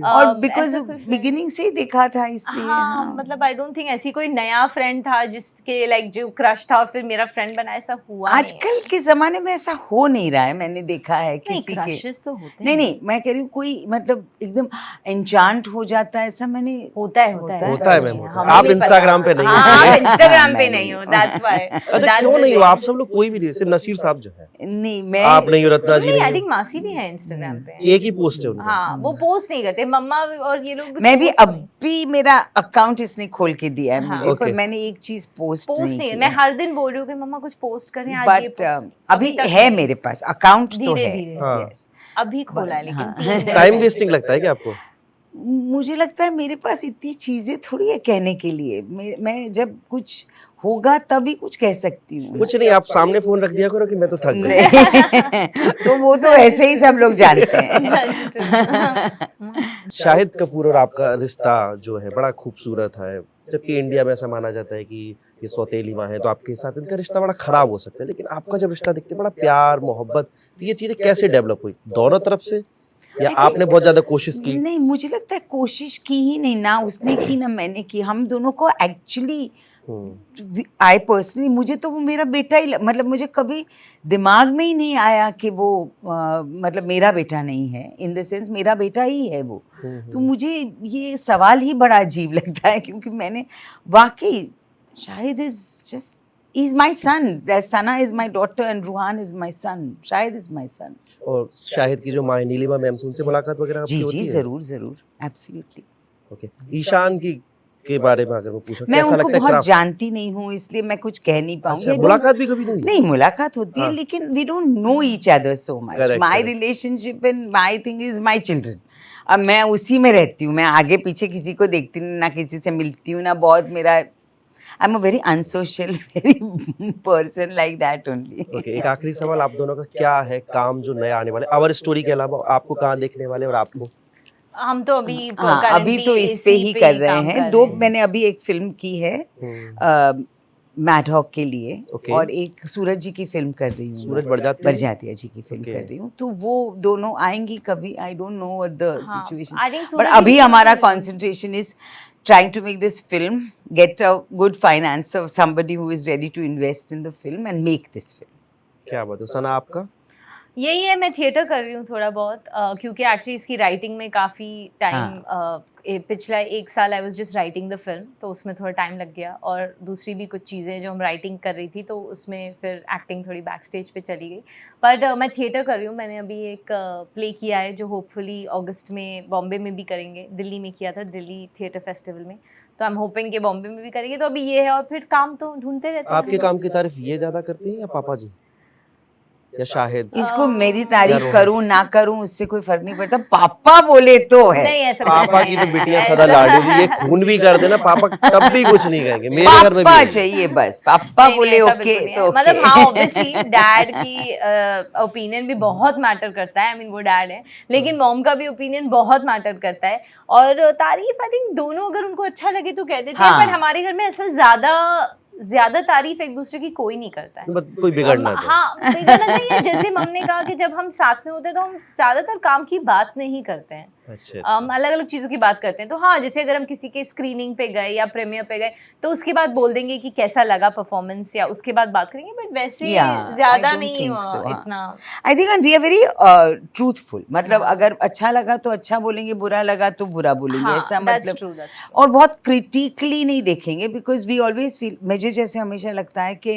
Speaker 1: और बिकॉज़ बिगिनिंग से ही देखा था इसलिए।
Speaker 3: हाँ, मतलब आई डोंट थिंक ऐसी कोई नया फ्रेंड था जिसके लाइक जो क्रश था और फिर मेरा फ्रेंड बना, ऐसा हुआ नहीं।
Speaker 1: आजकल के जमाने में ऐसा हो नहीं रहा है, मैंने देखा है किसी के।
Speaker 3: क्रशेस तो होते
Speaker 1: नहीं नहीं, मैं कह रही हूँ कोई मतलब एकदम एन्चांट हो जाता है, ऐसा मैंने
Speaker 3: होता है
Speaker 2: मैम। आप इंस्टाग्राम पे नहीं हो?
Speaker 3: आप इंस्टाग्राम पे नहीं हो, दैट्स व्हाई।
Speaker 2: अच्छा, क्यों नहीं हो आप? सब लोग कोई भी नहीं, सिर्फ नसीर साहब जो है।
Speaker 1: नहीं, मैं
Speaker 2: आप नहीं हो, रत्ना जी नहीं।
Speaker 3: आई थिंक मासी भी है इंस्टाग्राम पे,
Speaker 2: एक ही पोस्ट है उनका।
Speaker 3: हाँ, वो पोस्ट नहीं करते, मम्मा और ये लोग भी।
Speaker 1: मैं भी अभी मेरा अकाउंट इसने खोल के दिया है मुझे, पर मैंने एक चीज पोस्ट नहीं।
Speaker 3: मैं हर दिन बोल रही हूँ कि मम्मा कुछ पोस्ट करें आज, ये
Speaker 1: बट अभी है मेरे पास अकाउंट तो है,
Speaker 3: अभी खोला है, लेकिन
Speaker 2: टाइम वेस्टिंग लगता है क्या आपको?
Speaker 1: मुझे लगता है मेरे पास इतनी चीजें थोड़ी है कहने के लिए, मैं जब कुछ होगा तभी कुछ कह सकती हूँ।
Speaker 2: कुछ नहीं, आप सामने फोन रख दिया करो कि मैं तो थक
Speaker 1: गई। तो वो तो ऐसे ही सब लोग जानते हैं।
Speaker 2: शाहिद कपूर और आपका रिश्ता जो है बड़ा खूबसूरत है, जबकि इंडिया में ऐसा माना जाता है कि ये सौतेली माँ है, तो आपके साथ इनका रिश्ता बड़ा खराब हो सकता है, लेकिन आपका जब रिश्ता दिखते बड़ा प्यार मोहब्बत, तो ये चीजें कैसे डेवलप हुई दोनों तरफ से, या आपने बहुत ज्यादा कोशिश की?
Speaker 1: नहीं, मुझे लगता है कोशिश की ही नहीं, ना उसने की ना मैंने की, हम दोनों को एक्चुअली आई पर्सनली, मुझे तो वो मेरा बेटा ही, मतलब मुझे कभी दिमाग में ही नहीं आया कि वो मतलब मेरा बेटा नहीं है, इन द सेंस मेरा बेटा ही है वो। तो मुझे ये सवाल ही बड़ा अजीब लगता है, क्योंकि मैंने वाकई, Shahid is just is my son, Sana is my daughter and Ruhan is my son, Shahid is my son।
Speaker 2: और शाहिद की जो माँ नीलिमा मैम से उनसे मुलाकात वगैरह आपकी होती है?
Speaker 1: जी जरूर, एब्सोल्युटली।
Speaker 2: ओके, ईशान की के बारे में अगर मैं पूछूं,
Speaker 1: मैं
Speaker 2: कैसा
Speaker 1: उनको
Speaker 2: लगता है?
Speaker 1: बहुत जानती नहीं हूँ, इसलिए मैं कुछ कह नहीं पाऊंगी।
Speaker 2: अच्छा, मुलाकात भी कभी नहीं?
Speaker 1: नहीं, मुलाकात होती है, लेकिन we don't know each other so much. My relationship and my thing is my children. अब मैं उसी में रहती हूँ, मैं आगे पीछे किसी को देखती नहीं, ना किसी से मिलती हूँ, ना बहुत मेरा I'm a very unsocial very person like that only।
Speaker 2: Okay, एक आखिरी सवाल आप दोनों का क्या है काम जो नया आने वाले आवर स्टोरी के अलावा, आपको कहाँ देखने वाले और आपको?
Speaker 3: हम तो अभी
Speaker 1: अभी तो इस पे ही कर रहे हैं। दो मैंने अभी एक फिल्म की है मैडहॉक के लिए, और एक सूरज जी की फिल्म कर रही हूँ,
Speaker 2: सूरज
Speaker 1: बरजातिया जी की फिल्म कर रही हूँ, तो वो दोनों आएंगी कभी, I don't know what the situation, but अभी हमारा concentration is trying to make this film, get a good finance of somebody who is ready to invest in the film and make this film।
Speaker 2: क्या बात है। सना आपका?
Speaker 3: यही है, मैं theatre कर रही हूँ थोड़ा बहुत, क्योंकि एक्चुअली इसकी राइटिंग में काफ़ी टाइम, पिछला 1 साल I was just writing the film, तो उसमें थोड़ा टाइम लग गया, और दूसरी भी कुछ चीज़ें जो हम राइटिंग कर रही थी, तो उसमें फिर एक्टिंग थोड़ी बैक स्टेज पे चली गई। बट मैं थिएटर कर रही हूँ, मैंने अभी एक प्ले किया है जो होपफुली अगस्त में बॉम्बे में भी करेंगे, दिल्ली में किया था, दिल्ली थिएटर फेस्टिवल में, तो आई एम होपिंग कि बॉम्बे में भी करेंगे। तो अभी ये है, और फिर काम तो ढूंढते रहते हैं।
Speaker 2: आपके काम की तारीफ ये ज़्यादा करती हैं या पापा जी? या शाहिद?
Speaker 1: इसको मेरी तारीफ
Speaker 2: रोहन।
Speaker 1: करूं ना करूं उससे कोई फर्क नहीं पड़ता, पापा बोले तो है।
Speaker 3: नहीं ऐसा कुछ
Speaker 2: पापा
Speaker 3: नहीं
Speaker 2: की तो
Speaker 3: है।
Speaker 2: बिटिया
Speaker 3: ऐसा-
Speaker 2: सदा लाडली होती, ये खून भी कर देना पापा तब भी कुछ नहीं कहेंगे, मेरे घर में भी
Speaker 1: पापा
Speaker 2: नहीं।
Speaker 1: चाहिए बस, पापा
Speaker 3: नहीं,
Speaker 1: बोले
Speaker 3: ऐसा
Speaker 1: ओके
Speaker 3: बिल्कुल नहीं है।
Speaker 1: तो
Speaker 3: मतलब
Speaker 1: okay।
Speaker 3: हाँ ऑब्वियसली डैड की ओपिनियन भी बहुत मैटर करता है, आई मीन वो डैड है, लेकिन मॉम का भी ओपिनियन बहुत मैटर करता है। और तारीफ आई थिंक दोनों अगर उनको अच्छा लगे तो कह देते हैं,
Speaker 1: हाँ।
Speaker 3: बट हमारे घर में ऐसा ज्यादा तारीफ एक दूसरे की कोई नहीं करता है।
Speaker 2: कोई बिगड़ना तो।
Speaker 3: हाँ बिगड़ना चाहिए। जैसे मम ने कहा कि जब हम साथ में होते हैं तो हम ज्यादातर काम की बात नहीं करते हैं,
Speaker 2: अच्छा
Speaker 3: अलग अलग चीजों की बात करते हैं। तो हाँ जैसे अगर हम किसी के स्क्रीनिंग पे गए या प्रीमियर पे गए तो उसके बाद बोल देंगे कि कैसा लगा परफॉर्मेंस, या उसके बाद बात करेंगे, बट वैसे
Speaker 1: Yeah,
Speaker 3: ज्यादा
Speaker 1: I don't
Speaker 3: नहीं
Speaker 1: think so, हाँ।
Speaker 3: इतना।
Speaker 1: I think we are very truthful, मतलब
Speaker 3: हाँ।
Speaker 1: अगर अच्छा लगा तो अच्छा बोलेंगे, बुरा लगा तो बुरा बोलेंगे,
Speaker 3: हाँ,
Speaker 1: ऐसा
Speaker 3: that's
Speaker 1: मतलब।
Speaker 3: true, that's true.
Speaker 1: और बहुत क्रिटिकली नहीं देखेंगे, बिकॉज वी ऑलवेज फील, मुझे जैसे हमेशा लगता है कि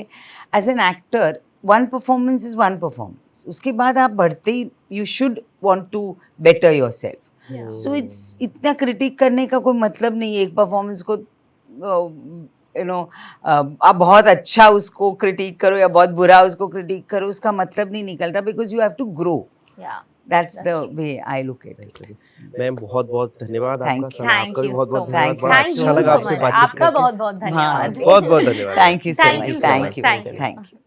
Speaker 1: as an actor one performance is one performance, उसके बाद आप बढ़ते ही, you should want to better yourself.
Speaker 3: Yeah.
Speaker 1: So it's इतना क्रिटिक करने का कोई मतलब नहीं है। एक परफॉर्मेंस को यू नो आप बहुत अच्छा उसको क्रिटिक करो या बहुत बुरा उसको क्रिटिक करो, उसका मतलब नहीं निकलता, because you have to grow.
Speaker 3: Yeah.
Speaker 1: That's the
Speaker 3: That's true.
Speaker 1: Way I look at it.
Speaker 2: Ma'am बहुत बहुत धन्यवाद
Speaker 1: Thank
Speaker 2: आपका,
Speaker 1: you.
Speaker 2: समय
Speaker 3: Thank
Speaker 2: आपका भी
Speaker 3: you
Speaker 2: बहुत
Speaker 3: so
Speaker 2: बहुत
Speaker 3: much.
Speaker 2: धन्यवाद, बड़ा
Speaker 3: Thank
Speaker 2: अच्छा
Speaker 3: you
Speaker 2: लगा
Speaker 3: so
Speaker 2: आपसे
Speaker 3: much.
Speaker 2: बातचीत
Speaker 3: आपका
Speaker 2: करके।
Speaker 3: बहुत बहुत धन्यवाद।
Speaker 2: बहुत बहुत धन्यवाद।
Speaker 1: Thank you so
Speaker 3: Thank
Speaker 1: much,
Speaker 3: you so
Speaker 1: thank
Speaker 3: much.
Speaker 1: You,
Speaker 3: Thank you.
Speaker 1: Thank you.